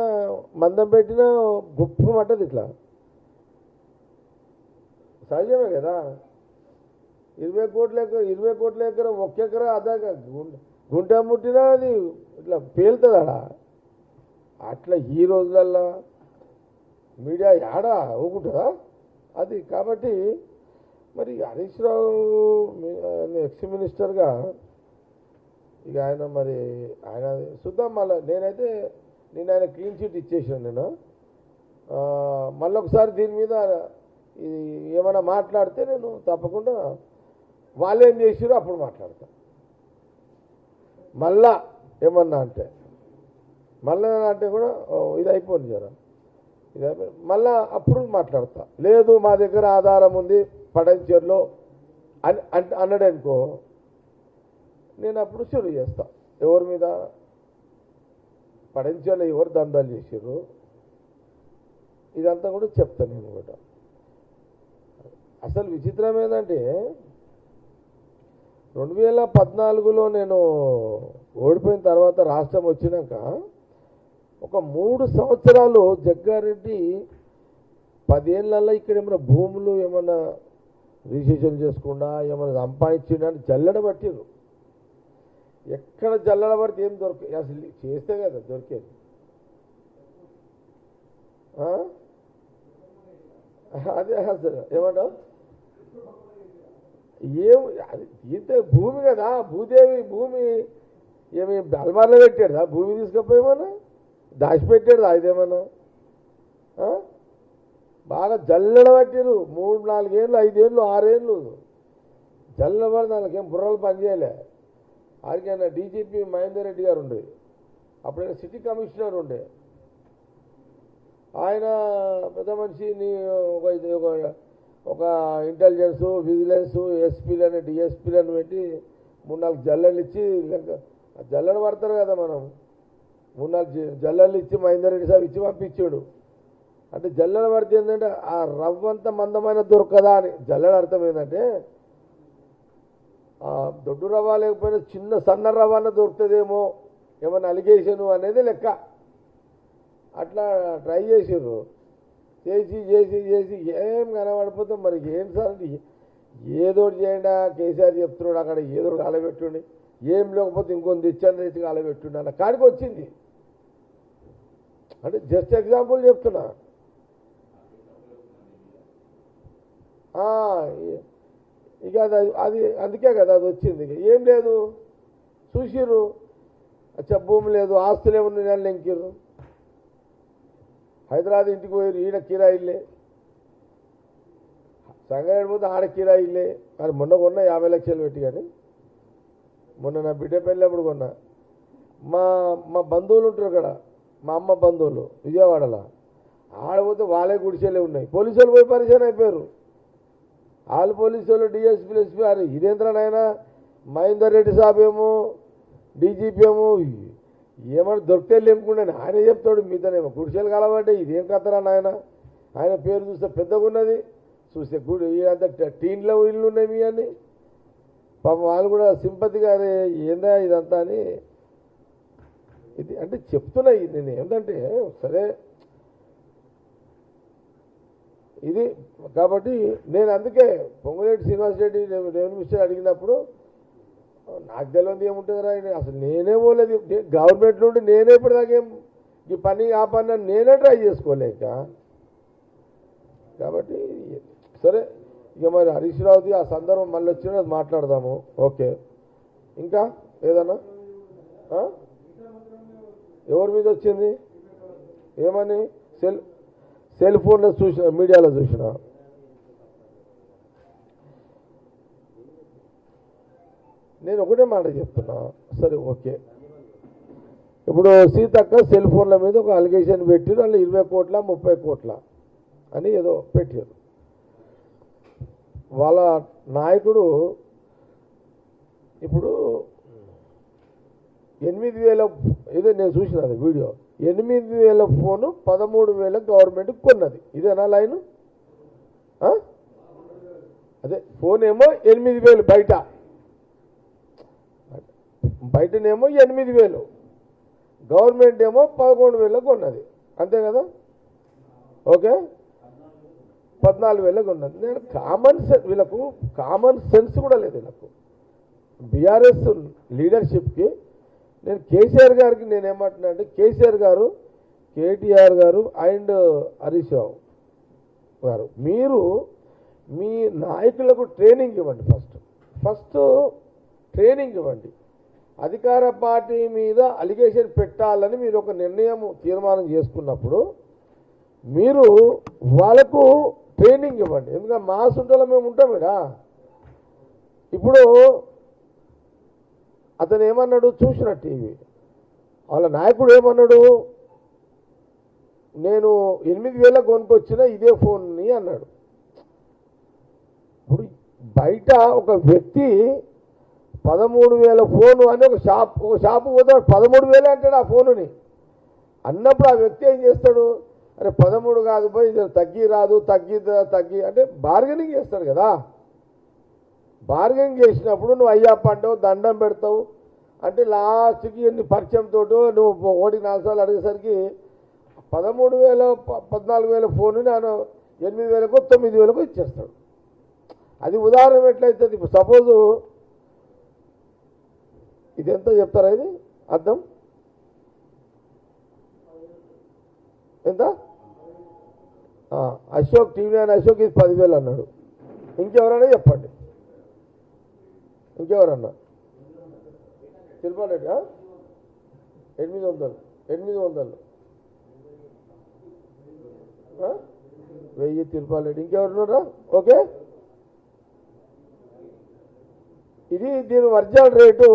మందం పెట్టినా గొప్ప మట్టది. ఇట్లా సహజమే కదా. 20 కోట్ల ఎకరం, 1 ఎకరా అదాకా గుంట ముట్టినా అది ఇట్లా పేలుతుంది ఆడ. అట్లా ఈ రోజులల్లో మీడియా ఏడా ఊకుంటుందా అది. కాబట్టి మరి హరీష్ రావు ఎక్స్ మినిస్టర్గా ఇక ఆయన మరి ఆయన చూద్దాం. మళ్ళీ నేనైతే ఆయన క్లీన్ చిట్ ఇచ్చేసాను. నేను మళ్ళీ ఒకసారి దీని మీద ఏమైనా మాట్లాడితే నేను తప్పకుండా వాళ్ళు ఏం చేసారో అప్పుడు మాట్లాడతా. మళ్ళా ఏమన్నా అంటే కూడా ఇది అయిపోయింది జరా, ఇది అయిపోయి మళ్ళా అప్పుడు మాట్లాడతా. లేదు మా దగ్గర ఆధారం ఉంది పడంచేరులో అని అన్నాడు అనుకో, నేను అప్పుడు షురు చేస్తా. ఎవరి మీద పడంచేరులో ఎవరు దందాలు చేసారు ఇదంతా కూడా చెప్తాను నేను కూడా. అసలు విచిత్రం ఏంటంటే 2014లో నేను ఓడిపోయిన తర్వాత రాష్ట్రం వచ్చినాక ఒక 3 సంవత్సరాలు జగ్గారెడ్డి 10 ఏళ్ళల్లో ఇక్కడ ఏమైనా భూములు ఏమన్నా రిజిస్ట్రేషన్ చేసుకుండా ఏమైనా సంపాదించిండు అని జల్లడబట్టిరు. ఎక్కడ జల్లడబడితే ఏం అసలు చేస్తే కదా దొరికేది. అదే అసలు ఏమంటావు, ఇంత భూమి కదా, భూదేవి భూమి ఏమి అల్మార్లో పెట్టాడు భూమి తీసుకపోయేమన్నా దాచిపెట్టాడు ఇదేమన్నా. బాగా జల్లడబట్టిరు 3, 4 ఏళ్ళు, 5 ఏళ్ళు, 6 ఏళ్ళు జల్లబడి దానికేం బుర్రలు పనిచేయలే. ఆడికైనా డీజీపీ మహేందర్ రెడ్డి గారు ఉండే, అప్పుడైనా సిటీ కమిషనర్ ఉండే. ఆయన పెద్ద మనిషిని ఒక ఇంటెలిజెన్స్, విజిలెన్స్, ఎస్పీలని, డిఎస్పీలను పెట్టి 3-4 జల్లలు ఇచ్చి, జల్లలు పడతారు కదా మనం, 3-4 జల్లలు ఇచ్చి మహేందర్ రెడ్డి సాబ్ ఇచ్చి పంపించాడు. అంటే జల్లలు పడితే ఏంటంటే ఆ రవ్వంత మందమైన దొరకదా అని. జల్లడ అర్థం ఏంటంటే ఆ దొడ్డు రవ్వ లేకపోయినా చిన్న సన్న రవ్వన్న దొరుకుతుందేమో ఏమన్నా అలిగేషను అనేది లెక్క. అట్లా ట్రై చేసారు, చేసి ఏం కనబడిపోతాం. మరి ఏం సార్ అంటే ఏదోటి చేయండి, కేసీఆర్ చెప్తున్నాడు అక్కడ ఏదోటి కాలబెట్టుండి, ఏం లేకపోతే ఇంకొన్ని తెచ్చి కాలబెట్టుండి అన్న కాడికి వచ్చింది. అంటే జస్ట్ ఎగ్జాంపుల్ చెప్తున్నా. ఇక అది అందుకే కదా అది వచ్చింది. ఇక ఏం లేదు చూసిర్రు, అచ్చా భూమి లేదు, ఆస్తులు ఏమన్నా నెలలు ఎంకిర్రు. హైదరాబాద్ ఇంటికి పోయారు, ఈడ కిరాయిల్లే, సంగారెడ్డి పోతే ఆడ కిరాయిల్లే. మరి మొన్న కొన్నా 50 లక్షలు పెట్టి, కానీ మొన్న నా బిడ్డ పెళ్ళినప్పుడు కొన్నా. మా బంధువులు ఉంటారు అక్కడ, మా అమ్మ బంధువులు విజయవాడలో. ఆడపోతే వాళ్ళే గుడిసెలే ఉన్నాయి. పోలీసులు పోయి పరిచయం అయిపోయారు. వాళ్ళు పోలీసులు, డిఎస్పీలు, ఎస్పీ. అరే ఇదేంద్ర నాయన, మహేందర్ రెడ్డి సాబ్ ఏమో, డీజీపీ ఏమో ఏమన్నా దొరికితే లేకుండానే ఆయన చెప్తాడు, మీతోనేమో గుడిసెలు కలవంటే ఇదేం కథరా నాయన. ఆయన పేరు చూస్తే పెద్దగా ఉన్నది, చూస్తే గుడి ఇదంతా టీన్లో ఇల్లు ఉన్నాయి మీ అని. పాపం వాళ్ళు కూడా సింపతిగా అరే ఏందా ఇదంతా అని. ఇది అంటే చెప్తున్నాయి నేను ఏంటంటే సరే ఇది. కాబట్టి నేను అందుకే పొంగులేటి శ్రీనివాసరెడ్డి రెవెన్యూ మినిస్టర్ అడిగినప్పుడు నాకు తెలియదు ఏముంటుందిరా, అసలు నేనే పోలేదు గవర్నమెంట్ నుండి, నేనే ఇప్పటిదాకేం ఈ పని ఆ పని నేనే ట్రై చేసుకోలేక. కాబట్టి సరే ఇక మరి హరీష్ రావుది ఆ సందర్భం మళ్ళీ వచ్చినా మాట్లాడదాము. ఓకే, ఇంకా ఏదన్నా ఎవరి మీద వచ్చింది ఏమని సెల్ ఫోన్లో చూసిన, మీడియాలో చూసిన. నేను ఒకటే మాట చెప్తున్నా, సరే ఓకే. ఇప్పుడు సీతక్క సెల్ ఫోన్ల మీద ఒక అలిగేషన్ పెట్టారు, అందులో 20 కోట్ల 30 కోట్ల అని ఏదో పెట్టారు. వాళ్ళ నాయకుడు ఇప్పుడు 8,000 ఇదే నేను చూసిన అది వీడియో, 8,000 ఫోను 13,000 గవర్నమెంట్ కొన్నది. ఇదేనా లైను? అదే ఫోన్ ఏమో 8,000 బయటనేమో 8,000, గవర్నమెంట్ ఏమో 11,000 కొన్నది. అంతే కదా? ఓకే, 14,000 ఉన్నది. నేను కామన్ సెన్స్, వీళ్ళకు కామన్ సెన్స్ కూడా లేదు వీళ్ళకు. బీఆర్ఎస్ లీడర్షిప్కి నేను కేసీఆర్ గారికి నేనేమంటున్నా అంటే, కేసీఆర్ గారు, కేటీఆర్ గారు అండ్ హరీష్ రావు గారు, మీరు మీ నాయకులకు ట్రైనింగ్ ఇవ్వండి. ఫస్ట్ ట్రైనింగ్ ఇవ్వండి. అధికార పార్టీ మీద అలిగేషన్ పెట్టాలని మీరు ఒక తీర్మానం చేసుకున్నప్పుడు మీరు వాళ్ళకు ట్రైనింగ్ ఇవ్వండి. ఎందుకంటే మా సొంతలో మేము ఉంటాం ఇక్కడ. ఇప్పుడు అతను ఏమన్నాడు చూసిన టీవీ, వాళ్ళ నాయకుడు ఏమన్నాడు, నేను 8,000 కొనుక్కొచ్చిన ఇదే ఫోన్ని అన్నాడు. ఇప్పుడు బయట ఒక వ్యక్తి 13,000 ఫోను అని ఒక షాపు పోతాడు, 13,000 అంటాడు ఆ ఫోనుని. అన్నప్పుడు ఆ వ్యక్తి ఏం చేస్తాడు, అరే 13 కాదు పోయి తగ్గి రాదు, తగ్గి అంటే బార్గెనింగ్ చేస్తాడు కదా. బార్గెనింగ్ చేసినప్పుడు నువ్వు అయ్యా పంటావు, దండం పెడతావు అంటే లాస్ట్కి నీ పరిచయంతో నువ్వు 1-4 సార్లు అడిగేసరికి 13,000 14,000 ఫోను నేను 8,000కో 9,000కో ఇచ్చేస్తాడు. అది ఉదాహరణ ఎట్లయితుంది. ఇప్పుడు సపోజు ఇది ఎంత చెప్తారా, ఇది అర్థం ఎంత, అశోక్ టీవీ9 అశోక్ ఇది 10,000 అన్నాడు. ఇంకెవరైనా చెప్పండి, ఇంకెవరన్నా తిరుపతి రెడ్డి 800 1000 తిరుపతి రెడ్డి ఇంకెవరున్నారా? ఓకే, ఇది దీని ఒరిజినల్ రేటు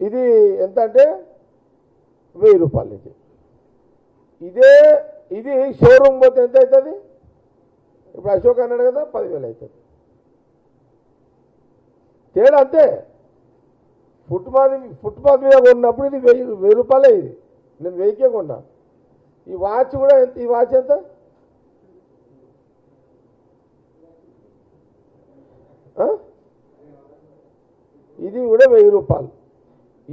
ఇది ఎంత అంటే 1000 రూపాయలు. ఇది షోరూమ్ పోతే ఎంత అవుతుంది? ఇప్పుడు అశోక్ అన్నాడు కదా 10,000 అవుతుంది. తేడా అంతే. ఫుట్పాత్ మీద కొన్నప్పుడు ఇది 1000 రూపాయలే. ఇది నేను 1000కే కొన్నా. ఈ వాచ్ కూడా ఎంత, ఈ వాచ్ ఎంత? ఇది కూడా 1000 రూపాయలు.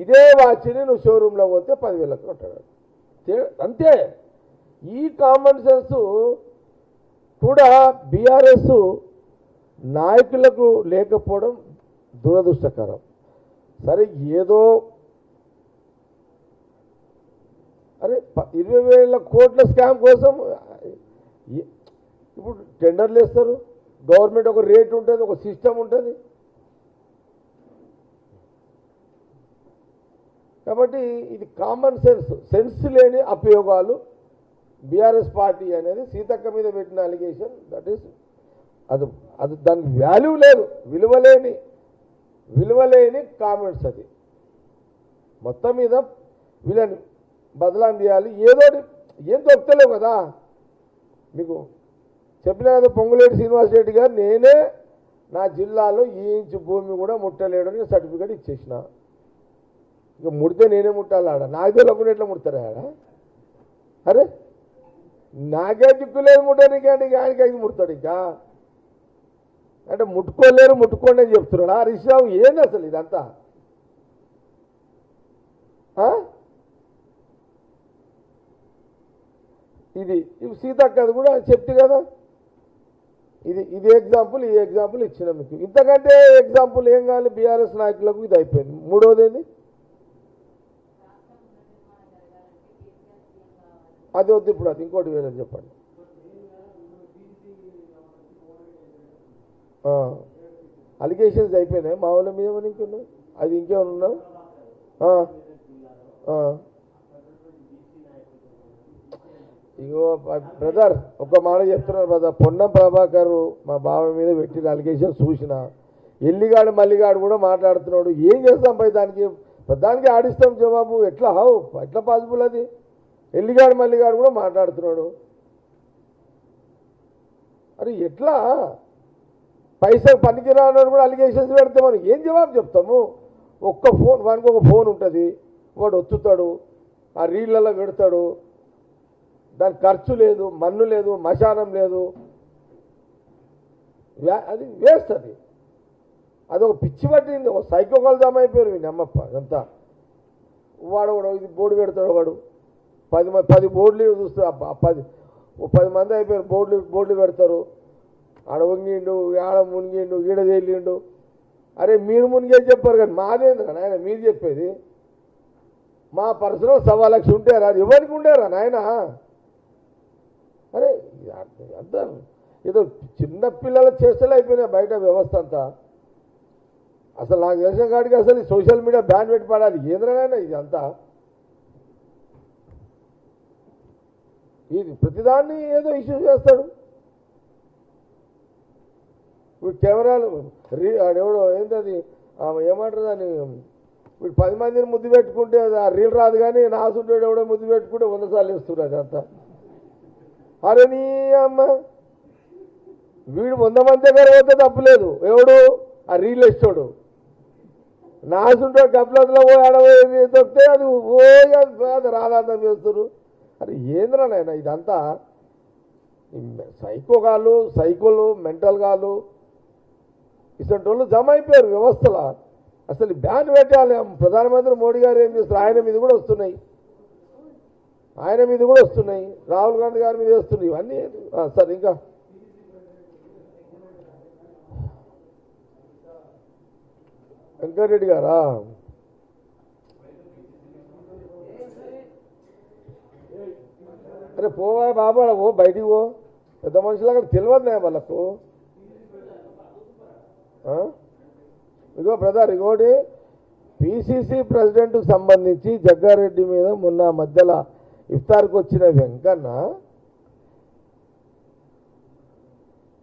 ఇదే వాచ్ని నువ్వు షోరూంలో పోతే 10,000కి కొట్టాడు. అంతే. ఈ కామన్ సెన్స్ కూడా బీఆర్ఎస్ నాయకులకు లేకపోవడం దురదృష్టకరం. సరే ఏదో అరే 20,000 కోట్ల స్కామ్ కోసం ఇప్పుడు టెండర్లు వేస్తారు. గవర్నమెంట్ ఒక రేట్ ఉంటుంది, ఒక సిస్టమ్ ఉంటుంది. కాబట్టి ఇది కామన్ సెన్స్ లేని అపయోగాలు బీఆర్ఎస్ పార్టీ అనేది సీతక్క మీద పెట్టిన అలిగేషన్. దట్ ఈస్ అది దానికి వాల్యూ లేదు, విలువలేని కామెంట్స్. అది మొత్తం మీద వీళ్ళని బదలాం చేయాలి. ఏం దొరుకుతలేవు కదా. మీకు చెప్పిన కదా పొంగులేటి శ్రీనివాస్ రెడ్డి గారు, నేనే నా జిల్లాలో ఈ ఇంచు భూమి కూడా ముట్టలేడని సర్టిఫికేట్ ఇచ్చేసిన. ఇక ముడితే నేనే ముట్టాలి ఆడ, నాకు తెలియకుండా ఎట్లా ముడతారా ఆడ? అరే నాకే దిక్కులేదు ముట్టడానికి, అంటే ఆయనకి అది ముడతాడు. ఇంకా అంటే ముట్టుకోండి అని చెప్తున్నాడు హరీష్ రావు. ఏంది అసలు ఇదంతా? ఇది సీతక్కది కూడా చెప్తే కదా, ఇది ఎగ్జాంపుల్, ఈ ఎగ్జాంపుల్ ఇచ్చిన మీకు. ఇంతకంటే ఎగ్జాంపుల్ ఏం కావాలి బీఆర్ఎస్ నాయకులకు? ఇది అయిపోయింది. మూడోది ఏంది? అది వద్దు, ఇప్పుడు అది ఇంకోటి వేరే చెప్పండి. అలిగేషన్స్ అయిపోయినాయి మా వాళ్ళ మీద. ఇంకున్నాయి అది ఇంకేమన్నా? ఇగో బ్రదర్ ఒక మాట చెప్తున్నారు బ్రదర్, పొన్నం ప్రభాకర్ మా బావ మీద పెట్టిన అలిగేషన్ చూసిన, ఎల్లిగాడు మల్లిగాడు కూడా మాట్లాడుతున్నాడు. ఏం చేస్తాం పై దానికి ఆడిస్తాం జవాబు. ఎట్లా పాసిబుల్ అది? ఎల్లిగాడు మల్లిగాడు కూడా మాట్లాడుతున్నాడు. అరే ఎట్లా పైసలు పనికిరాని కూడా అలిగేషన్స్ పెడితే మనం ఏం జవాబు చెప్తాము? వానికి ఒక ఫోన్ ఉంటుంది, వాడు ఒత్తుతాడు, ఆ రీళ్లలో పెడతాడు, దానికి ఖర్చు లేదు, మన్ను లేదు, మశానం లేదు, అది వేస్ట్. అదొక పిచ్చి పట్టింది, ఒక సైకోకాల్ అయిపోయారు వీని అమ్మప్ప అంతా. వాడు ఇది బోర్డు పెడతాడు, వాడు 10 బోర్డులు చూస్తాడు. ఓ 10 మంది అయిపోయారు, బోర్డులు పెడతారు. ఆడ వంగిండు, ఆడ మునిగిండు, ఈడ తేలిండు. అరే మీరు మునిగేది చెప్పారు కానీ మాదేంద్రా నాయన మీరు చెప్పేది. మా పర్సనల్ 1.25 లక్షలు ఉంటారా, అది ఎవరికి ఉండేరా నాయన? అరే అంత ఏదో చిన్న పిల్లల చేష్టలు అయిపోయినాయి బయట వ్యవస్థ అంతా. అసలు నాకు తెలిసిన కాడికి అసలు ఈ సోషల్ మీడియా బ్యాన్ పెట్టి పడాలి. ఏంద్రనైనా ఇది అంతా, ఇది ప్రతిదాన్ని ఏదో ఇష్యూ చేస్తాడు. ఇప్పుడు కెమెరాలు ఎవడో ఏంటది ఏమంటారు దాన్ని, ఇప్పుడు 10 మందిని ముద్దు పెట్టుకుంటే ఆ రీల్ రాదు, కానీ నాసుంటాడు ఎవడో ముద్దు పెట్టుకుంటే 100 సార్లు ఇస్తున్నారు అదంతా. అరే నీ అమ్మ, వీడు 100 మంది దగ్గర పోతే తప్పులేదు, ఎవడు ఆ రీల్ ఇస్తాడు. నాసుంటాడు డబ్బులతో పోయి ఆడబోయేది దొరికితే అది అది రాధాంతం చేస్తారు. అరే ఏంద్రనైనా ఇదంతా సైకోలు మెంటల్ గాళ్ళు ఇటువంటి వాళ్ళు జమ అయిపోయారు వ్యవస్థలో. అసలు బ్యాన్ పెట్టాలి. ప్రధానమంత్రి మోడీ గారు ఏం చేస్తారు, ఆయన మీద కూడా వస్తున్నాయి, రాహుల్ గాంధీ గారి మీద వస్తున్నాయి ఇవన్నీ. సార్ ఇంకా వెంకటరెడ్డి గారా, అరే పోవా బాబా, ఓ బయటికి పో, పెద్ద మనుషులు అక్కడ తెలియదు వాళ్ళకు. ఇగో బ్రదర్, ఇగోటి పిసిసి ప్రెసిడెంట్కు సంబంధించి జగ్గారెడ్డి మీద మొన్న మధ్యలో ఇఫ్తార్కి వచ్చిన వెంకన్న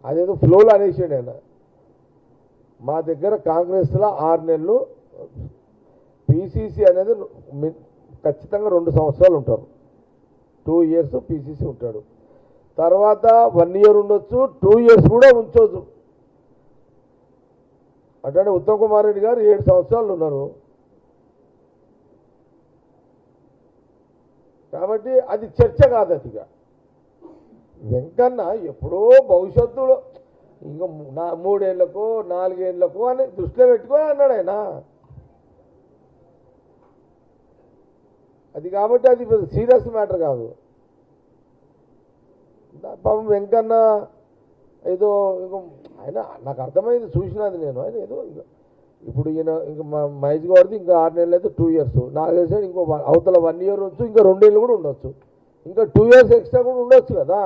అదేదో ఫ్లోలో అనేసాడు ఆయన. మా దగ్గర కాంగ్రెస్లో 6 నెలలు పిసిసి అనేది ఖచ్చితంగా 2 సంవత్సరాలు ఉంటారు, 2 ఇయర్స్ పిసిసి ఉంటాడు. తర్వాత 1 ఇయర్ ఉండొచ్చు, 2 ఇయర్స్ కూడా ఉంచవచ్చు. అంటే ఉత్తమ్ కుమార్ రెడ్డి గారు 7 సంవత్సరాలు ఉన్నారు. కాబట్టి అది చర్చ కాదు. అదిగా వెంకన్న ఎప్పుడో భవిష్యత్తులో ఇంకా 3 ఏళ్లకో 4 ఏళ్లకో అని దృష్టిలో పెట్టుకొని అన్నాడు ఆయన. అది కాబట్టి అది సీరియస్ మ్యాటర్ కాదు. పాపం వెంకన్న ఏదో ఆయన నాకు అర్థమైంది, చూసినది నేను. ఆయన ఏదో ఇప్పుడు ఈయన ఇంకా మహేష్ గౌడ్ది ఇంకా 6 నెలలు అయితే 2 ఇయర్స్, నాకు తెలిసి ఇంకో అవతల 1 ఇయర్ ఉండొచ్చు, ఇంకా 2 ఏళ్ళు కూడా ఉండొచ్చు, ఇంకా 2 ఇయర్స్ ఎక్స్ట్రా కూడా ఉండొచ్చు కదా.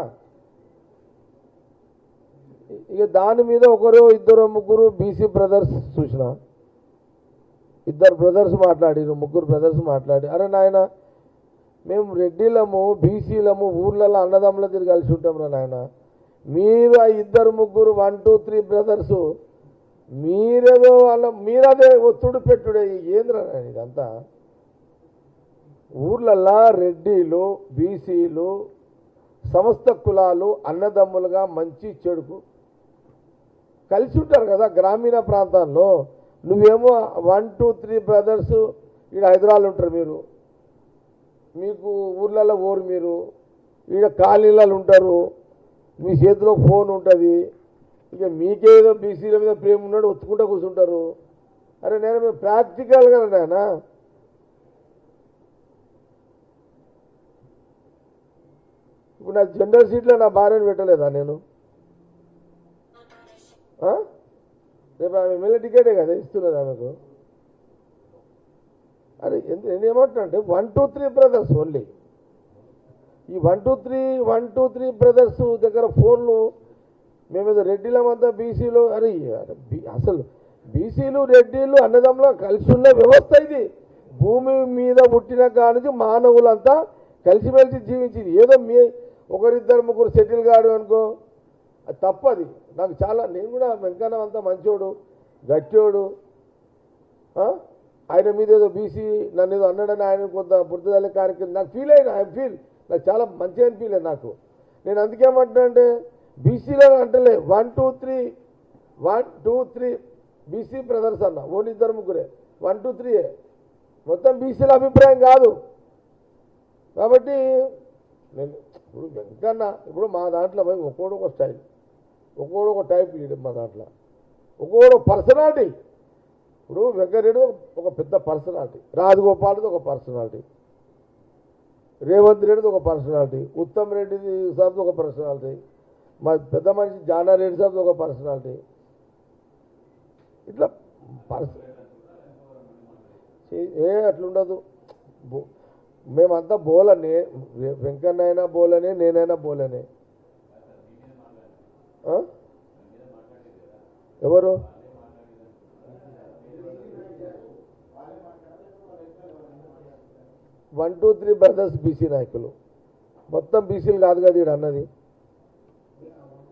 ఇక దాని మీద 1 2 3 బీసీ బ్రదర్స్ చూసిన, 2 బ్రదర్స్ మాట్లాడారు, 3 బ్రదర్స్ మాట్లాడి, అరే నాయన మేము రెడ్డిలము బీసీలము ఊర్లలో అన్నదమ్ముల తిరిగి కలిసి ఉంటాం రా నాయన, మీరు ఆ 2 3 1 2 3 బ్రదర్సు మీరేదో మీరదే ఒత్తుడు పెట్టుడే ఏంద్రా ఇదంతా. ఊర్లల్లా రెడ్డిలు బీసీలు సమస్త కులాలు అన్నదమ్ములుగా మంచి చెడుకు కలిసి ఉంటారు కదా గ్రామీణ ప్రాంతాల్లో. నువ్వేమో 1 2 3 బ్రదర్స్ ఈడ హైదరాబాద్ ఉంటారు, మీకు ఊర్లలో మీరు ఈడ కాలనీలలో ఉంటారు, మీ చేతిలో ఫోన్ ఉంటుంది, ఇక మీకేదో బీసీల మీద ప్రేమ ఉన్నాడు ఒత్తుకుంటూ కూర్చుంటారు. అరే నేను ప్రాక్టికల్గా నాయన ఇప్పుడు నా జనరల్ సీట్లో నా భార్యను పెట్టలేదా నేను? రేపు ఆమె ఎమ్మెల్యే టికెటే కదా ఇస్తున్నది ఆమెకు. అరే నేనేమంటున్నా అంటే 1 2 3 బ్రదర్స్ ఓన్లీ. ఈ 1 2 3 బ్రదర్స్ దగ్గర ఫోన్లు మేమేదో రెడ్డిలమంతా బీసీలు. అరే అసలు బీసీలు రెడ్డిలు అన్నదమ్ములు కలిసి ఉన్న వ్యవస్థ ఇది. భూమి మీద పుట్టిన కానిది మానవులంతా కలిసిమెలిసి జీవించింది. ఏదో మీ 1 2 3 సెటిల్ కాడు అనుకో, అది తప్పది. నాకు చాలా, నేను కూడా వెంకన్న అంతా మంచోడు గట్టోడు, ఆయన మీద ఏదో బీసీ నన్ను ఏదో అన్నాడని ఆయన కొంత పుట్టుదల కార్యక్రమం నాకు ఫీల్ అయినా, నాకు చాలా మంచిగా ఫీల్ అయ్యింది నాకు. నేను అందుకేమంటున్నా అంటే బీసీలో అంటలే 1 2 3 బీసీ బ్రదర్స్ అన్న, ఓన్లీ 2 3 1 2 3 మొత్తం బీసీల అభిప్రాయం కాదు. కాబట్టి నేను ఇప్పుడు వెంకన్న ఇప్పుడు మా దాంట్లో పోయి ఒక్కోడు ఒక స్టైల్, ఒక్కోడు ఒక టైప్ లీడర్ మా దాంట్లో, ఒక్కోడు పర్సనాలిటీ. ఇప్పుడు వెంకరెడ్డి ఒక పెద్ద పర్సనాలిటీ, రాజగోపాల్ది ఒక పర్సనాలిటీ, రేవంత్ రెడ్డిది ఒక పర్సనాలిటీ, ఉత్తమ్ రెడ్డిది సాబ్ది ఒక పర్సనాలిటీ, మా పెద్ద మనిషి జానారెడ్డి సాబ్ది ఒక పర్సనాలిటీ. ఇట్లా అట్లుండదు. మేమంతా బోలని, వెంకన్న అయినా బోలనే, నేనైనా బోలనే. ఎవరు 1, 2, 3 బ్రదర్స్ బీసీ నాయకులు, మొత్తం బీసీలు కాదు కదా ఇక్కడ అన్నది.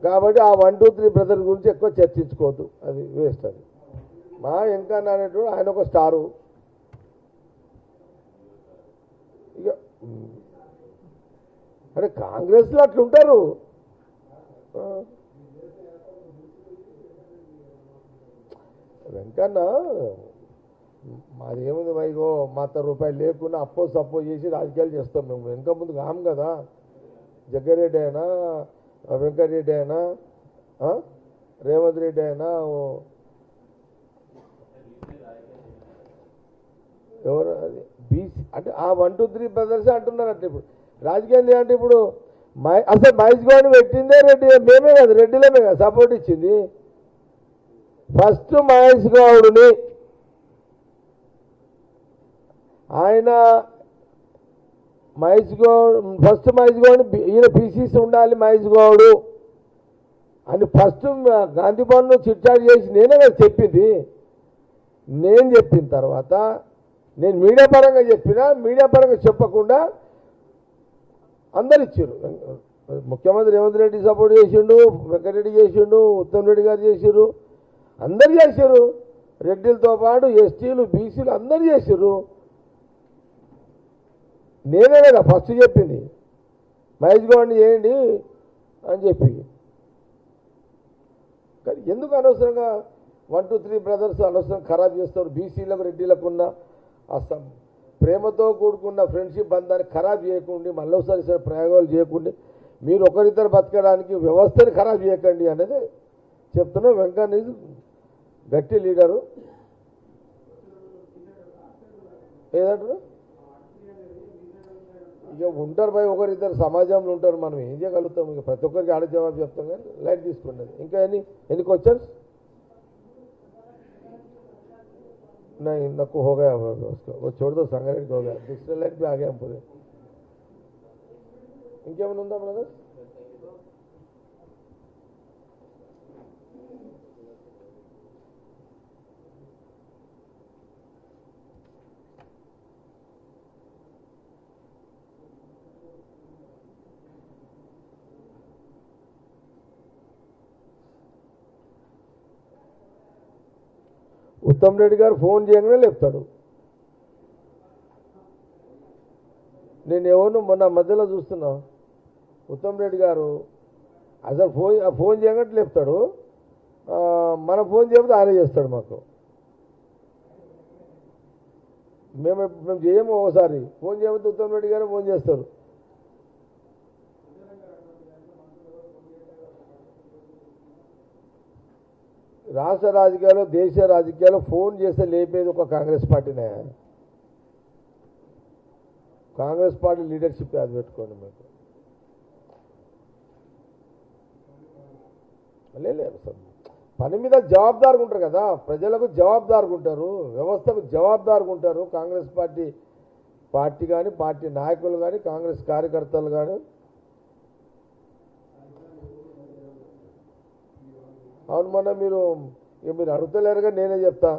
కాబట్టి ఆ 1, 2, 3 బ్రదర్స్ గురించి ఎక్కువ చర్చించుకోవద్దు, అది వేస్ట్. అది మా వెంకన్న అనేటువంటి ఆయన ఒక స్టారు. ఇక అంటే కాంగ్రెస్లో అట్లుంటారు. వెంకన్న మాదేముంది వైగో మాత రూపాయలు లేకుండా అప్పో సప్పో చేసి రాజకీయాలు చేస్తాం మేము. వెనక ముందు కాము కదా. జగ్గారెడ్డి అయినా, వెంకటరెడ్డి అయినా, రేవంత్ రెడ్డి అయినా, ఎవరు అది బీసీ అంటే ఆ 1, 2, 3 బ్రదర్స్ అంటున్నారు. అంటే ఇప్పుడు రాజకీయాలు అంటే ఇప్పుడు అసలు మహేష్ గౌడ్ని పెట్టిందే రెడ్డి, మేమే కదా, రెడ్డిలమే కదా సపోర్ట్ ఇచ్చింది. ఫస్ట్ మహేష్ గౌడ్ని ఆయన ఫస్ట్ మహేష్ గౌడ్ని ఈయన పీసీసీ ఉండాలి మహేష్ గౌడ్ అని ఫస్ట్ గాంధీ భవన్ను చిట్చాట్ చేసి నేనే కదా చెప్పింది. నేను చెప్పిన తర్వాత నేను మీడియా పరంగా చెప్పినా, మీడియా పరంగా చెప్పకుండా అందరు ఇచ్చారు. ముఖ్యమంత్రి రేవంత్ రెడ్డి సపోర్ట్ చేసిండు, వెంకటరెడ్డి చేసిండు, ఉత్తమ్ రెడ్డి గారు చేశారు, అందరు చేశారు. రెడ్డిలతో పాటు ఎస్టీలు, బీసీలు అందరు చేశారు. నేనే కదా ఫస్ట్ చెప్పింది మహేష్ గౌడ్ని చేయండి అని చెప్పి. కానీ ఎందుకు అనవసరంగా 1, 2, 3 బ్రదర్స్ అనవసరంగా ఖరాబ్ చేస్తారు? బీసీలకు రెడ్డిలకు ఉన్న అసలు ప్రేమతో కూడుకున్న ఫ్రెండ్షిప్ బంధాన్ని ఖరాబ్ చేయకుండా, మళ్ళీ ఒకసారి ప్రయోగాలు చేయకుండా, మీరు ఒకరిద్దరు బతకడానికి వ్యవస్థని ఖరాబ్ చేయకండి అనేది చెప్తున్నా. వెంకన్న గట్టి లీడరు. ఏదంటారు? ఇక ఉంటారు భయ్, ఒకరిద్దరు సమాజంలో ఉంటారు, మనం ఏం చేయగలుగుతాం? ఇక ప్రతి ఒక్కరికి ఆడ జవాబు చెప్తాం. కానీ లైట్ తీసుకుంటుంది. ఇంకా ఎన్ని క్వశ్చన్స్? नहीं नको हो गया उसको, वो छोड़ दो. संगारेड्डी हो गया, दूसरे लाइट पे आ गया हम पूरे. ఇంకేమైనా ఉందా బ్రదర్? ఉత్తమ్ రెడ్డి గారు ఫోన్ చేయగానే లేపుతాడు. నేను ఎవరు మొన్న మధ్యలో చూస్తున్నా, ఉత్తమ్ రెడ్డి గారు అసలు ఫోన్ చేయగానే లేపుతాడు. మన ఫోన్ చేయకపోతే ఆయన చేస్తాడు మాకు. మేము చేయము. ఒకసారి ఫోన్ చేయకపోతే ఉత్తమ్ రెడ్డి గారు ఫోన్ చేస్తారు. రాష్ట్ర రాజకీయాలు, దేశ రాజకీయాలు ఫోన్ చేస్తే లేపేది ఒక కాంగ్రెస్ పార్టీనే. కాంగ్రెస్ పార్టీ లీడర్షిప్ అది పెట్టుకోండి. మీకు లేదు పని మీద జవాబుదారుగా ఉంటారు కదా, ప్రజలకు జవాబుదారుగా ఉంటారు, వ్యవస్థకు జవాబుదారుగా ఉంటారు. కాంగ్రెస్ పార్టీ కానీ, పార్టీ నాయకులు కానీ, కాంగ్రెస్ కార్యకర్తలు కానీ. అవును, మొన్న మీరు అడుగుతలేరుగా, నేనే చెప్తా.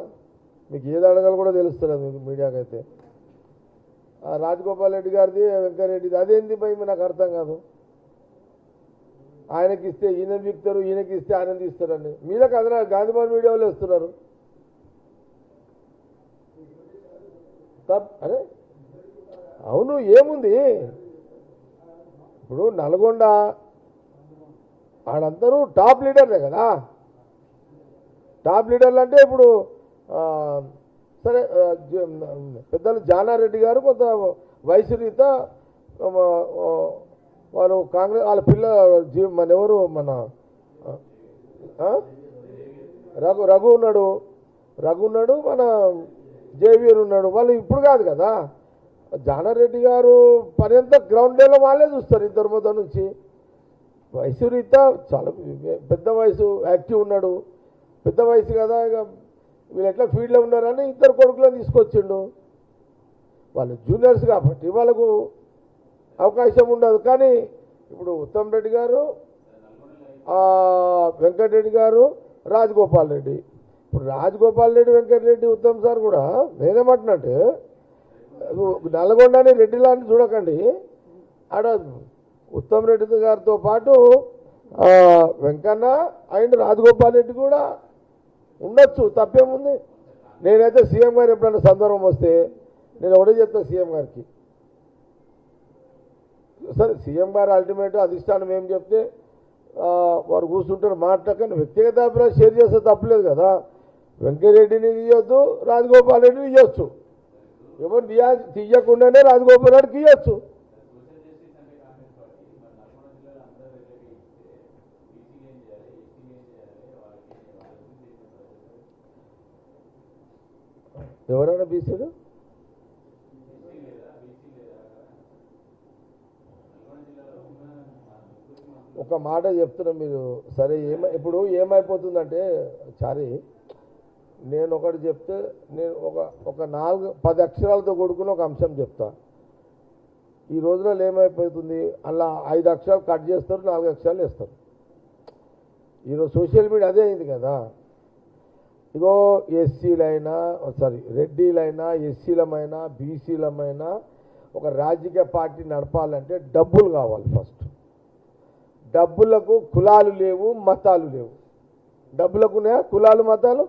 మీకు ఏది అడగాలి కూడా తెలుస్తుంది మీకు మీడియాకైతే. రాజగోపాల్ రెడ్డి గారిది, వెంకటరెడ్డిది అదేంది భయ్ నాకు అర్థం కాదు. ఆయనకి ఇస్తే ఈయన విక్తారు, ఈయనకి ఇస్తే ఆయన తీస్తారండి. మీద కదనా గాంధీభవన్ వీడియోలు వేస్తున్నారు. అరే అవును, ఏముంది ఇప్పుడు నల్గొండ ఆడందరూ టాప్ లీడర్లే కదా. టాప్ లీడర్లు అంటే ఇప్పుడు సరే పెద్దలు జానారెడ్డి గారు కొంత వయసు రీత వారు కాంగ్రెస్, వాళ్ళ పిల్ల మన ఎవరు మన రఘు ఉన్నాడు, మన జేవీఆర్ ఉన్నాడు. వాళ్ళు ఇప్పుడు కాదు కదా, జానారెడ్డి గారు పర్యంత గ్రౌండ్ లెవెల్లో వాళ్ళే చూస్తారు ఇద్దరు మొదటి నుంచి. వయసు రీత్యా చాలా పెద్ద వయసు, యాక్టివ్ ఉన్నాడు, పెద్ద వయసు కదా. ఇక వీళ్ళు ఎట్లా ఫీల్డ్లో ఉన్నారని ఇద్దరు కొడుకులను తీసుకొచ్చిండు. వాళ్ళు జూనియర్స్ కాబట్టి వాళ్ళకు అవకాశం ఉండదు. కానీ ఇప్పుడు ఉత్తమ్ రెడ్డి గారు, వెంకటరెడ్డి గారు, రాజగోపాల్ రెడ్డి. ఇప్పుడు రాజగోపాల్ రెడ్డి, వెంకటరెడ్డి, ఉత్తమ్ సార్ కూడా నేనేమంటున్నట్టే నల్గొండని రెడ్డి లాంటి చూడకండి. ఆడ ఉత్తమ్ రెడ్డి గారితో పాటు వెంకన్న అండ్ రాజగోపాల్ రెడ్డి కూడా ఉండొచ్చు, తప్పేముంది. నేనైతే సీఎం గారు ఎప్పుడైనా సందర్భం వస్తే నేను ఒకటే చెప్తాను సీఎం గారికి, సరే సీఎం గారు అల్టిమేట్ అధిష్టానం ఏం చెప్తే వారు కూర్చుంటారు మాట్లాడకని వ్యక్తిగత అభిప్రాయం షేర్ చేస్తే తప్పలేదు కదా. వెంకటరెడ్డిని తీయొద్దు, రాజగోపాల్ రెడ్డిని తీయొచ్చు, ఎవరు తీయకుండానే రాజగోపాల్ రెడ్డికి ఇవ్వచ్చు. ఎవరైనా బీసీలు ఒక మాట చెప్తున్నా మీరు సరే. ఇప్పుడు ఏమైపోతుందంటే చారి, నేను ఒకటి చెప్తే నేను ఒక 4-10 అక్షరాలతో కూడుకుని ఒక అంశం చెప్తా. ఈ రోజులలో ఏమైపోతుంది, అలా 5 అక్షరాలు కట్ చేస్తారు, 4 అక్షరాలు వేస్తారు. ఈరోజు సోషల్ మీడియా అదే అయింది కదా. ఇగో ఎస్సీలైనా రెడ్డిలైనా, ఎస్సీలమైనా, బీసీలమైనా ఒక రాజకీయ పార్టీ నడపాలంటే డబ్బులు కావాలి. ఫస్ట్ డబ్బులకు కులాలు లేవు, మతాలు లేవు. డబ్బులకునే కులాలు, మతాలు.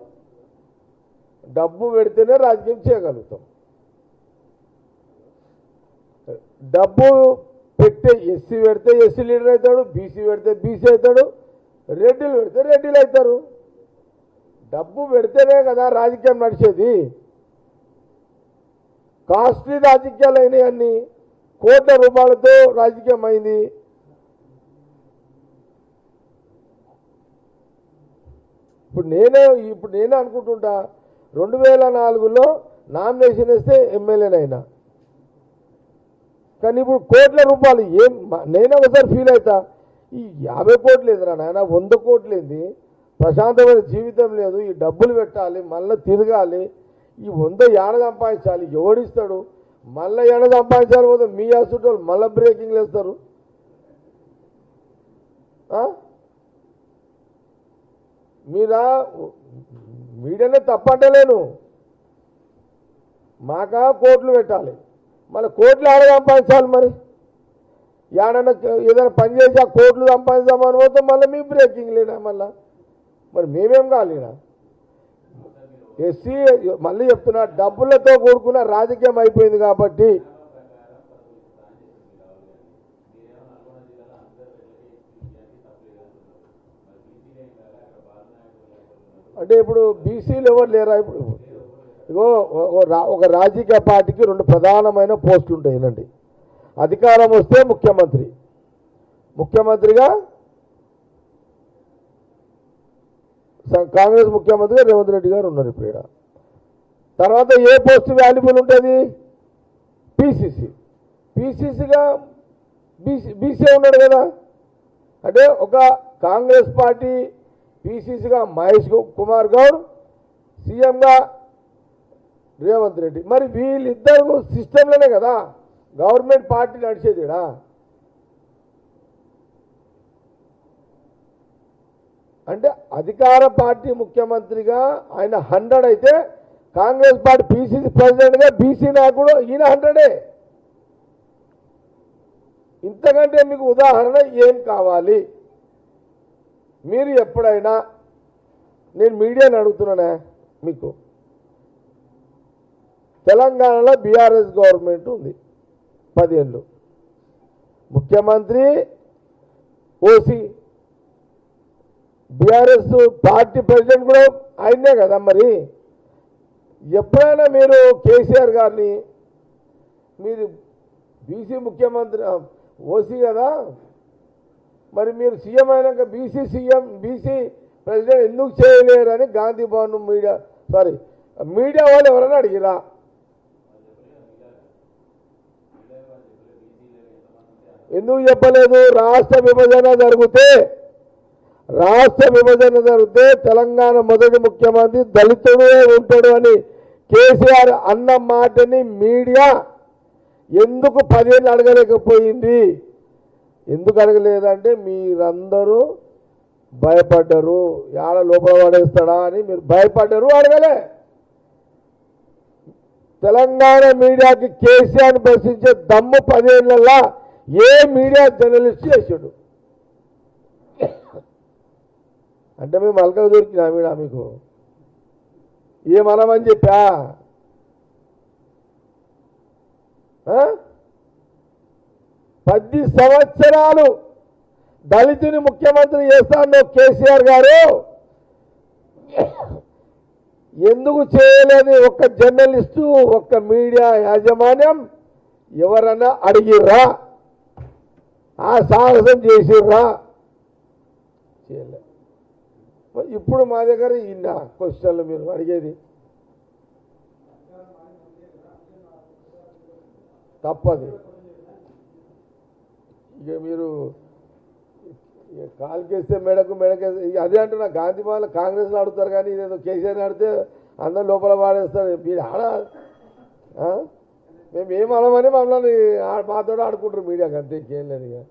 డబ్బు పెడితేనే రాజకీయం చేయగలుగుతాం. డబ్బు పెట్టే ఎస్సీ పెడితే ఎస్సీ లీడర్ అవుతాడు, బీసీ పెడితే బీసీ అవుతాడు, రెడ్డిలు పెడితే రెడ్డిలు అవుతారు. డబ్బు పెడితేనే కదా రాజకీయం నడిచేది. కాస్ట్లీ రాజకీయాలు అయినాయి, అన్ని కోట్ల రూపాయలతో రాజకీయం అయింది. ఇప్పుడు నేనే అనుకుంటుంటా, 2004లో నామినేషన్ వేస్తే ఎమ్మెల్యేనైనా, కానీ ఇప్పుడు కోట్ల రూపాయలు నేనే ఒకసారి ఫీల్ అవుతా, ఈ 50 కోట్లు లేదురా నాయన, 100 కోట్లు ఏంది, ప్రశాంతమైన జీవితం లేదు, ఈ డబ్బులు పెట్టాలి, మళ్ళీ తిరగాలి, ఈ 100 ఏడ సంపాదించాలి, ఎవడిస్తాడు, మళ్ళీ ఏడ సంపాదించాలి పోతే మీ హాస్పిటల్ మళ్ళీ బ్రేకింగ్లు వేస్తారు. మీరా మీడియానే తప్పంటలేను, మాకా కోట్లు పెట్టాలి, మళ్ళీ కోట్లు ఆడ సంపాదించాలి. మరి ఏడన్నా ఏదైనా పని చేసి ఆ కోట్లు సంపాదించామని పోతే మళ్ళీ మీ బ్రేకింగ్ లేనా, మళ్ళీ మరి మేమేం కాలేనా. ఎస్సీ మళ్ళీ చెప్తున్నా, డబ్బులతో కూడుకున్న రాజకీయం అయిపోయింది కాబట్టి. అంటే ఇప్పుడు బీసీలు ఎవరు లేరా? ఇప్పుడు ఇగో ఒక రాజకీయ పార్టీకి 2 ప్రధానమైన పోస్టులు ఉంటాయినండి. అధికారం వస్తే ముఖ్యమంత్రిగా కాంగ్రెస్ ముఖ్యమంత్రిగా రేవంత్ రెడ్డి గారు ఉన్నారు ఇప్పుడు. తర్వాత ఏ పోస్ట్ వాల్యుబుల్ ఉంటుంది? పీసీసీగా బీసీ ఉన్నాడు కదా. అంటే ఒక కాంగ్రెస్ పార్టీ పీసీసీగా మహేష్ కుమార్ గౌడ్, సీఎంగా రేవంత్ రెడ్డి. మరి వీళ్ళిద్దరు సిస్టంలోనే కదా గవర్నమెంట్ పార్టీ నడిచేదిడా. అంటే అధికార పార్టీ ముఖ్యమంత్రిగా ఆయన 100 అయితే, కాంగ్రెస్ పార్టీ పీసీసీ ప్రెసిడెంట్గా బీసీ నాయకుడు ఈయన 100. ఇంతకంటే మీకు ఉదాహరణ ఏం కావాలి? మీరు ఎప్పుడైనా, నేను మీడియాని అడుగుతున్నానే, మీకు తెలంగాణలో బీఆర్ఎస్ గవర్నమెంట్ ఉంది 10 ఏళ్ళు, ముఖ్యమంత్రి ఓసీ, బీఆర్ఎస్ పార్టీ ప్రెసిడెంట్ కూడా ఆయనే కదా. మరి ఎప్పుడైనా మీరు కేసీఆర్ గారిని, మీరు బీసీ ముఖ్యమంత్రి ఓసీ కదా, మరి మీరు సీఎం అయినాక బీసీ ప్రెసిడెంట్ ఎందుకు చేయలేరని గాంధీ భవన్ మీడియా వాళ్ళు ఎవరైనా అడిగిరా? ఎందుకు చెప్పలేదు? రాష్ట్ర విభజన జరిగితే తెలంగాణ మొదటి ముఖ్యమంత్రి దళితుడే ఉంటాడు అని కేసీఆర్ అన్న మాటని మీడియా ఎందుకు 10 ఏళ్ళు అడగలేకపోయింది? ఎందుకు అడగలేదంటే మీరందరూ భయపడ్డరు, యాడ లోపల పడేస్తాడా అని మీరు భయపడ్డరు, అడగలే. తెలంగాణ మీడియాకి కేసీఆర్ని ప్రశ్నించే దమ్ము 10 ఏళ్ళల్లా ఏ మీడియా జర్నలిస్ట్ చేసాడు? అంటే మేము అలకగా దొరికినా మీడా మీకు ఏమనమని చెప్పా? 10 సంవత్సరాలు దళితుని ముఖ్యమంత్రి చేస్తాను కేసీఆర్ గారు, ఎందుకు చేయలేని ఒక్క జర్నలిస్టు, ఒక్క మీడియా యాజమాన్యం ఎవరన్నా అడిగిర్రా? ఆ సాహసం చేసిర్రా? చేయలే. ఇప్పుడు మా దగ్గర ఇన్న క్వశ్చన్లు మీరు అడిగేది తప్పది. ఇక మీరు కాలుకేస్తే మెడకేస్తే అదే అంటున్నా. గాంధీ భవన్లో కాంగ్రెస్లో ఆడుతారు కానీ ఇదేదో కేసీఆర్ని ఆడితే అందరూ లోపల వాడేస్తారు. మీరు ఆడ మేము ఏమనమని మమ్మల్ని మాతో ఆడుకుంటారు మీడియాకి, అంతే ఇంకేం లేదు. ఇక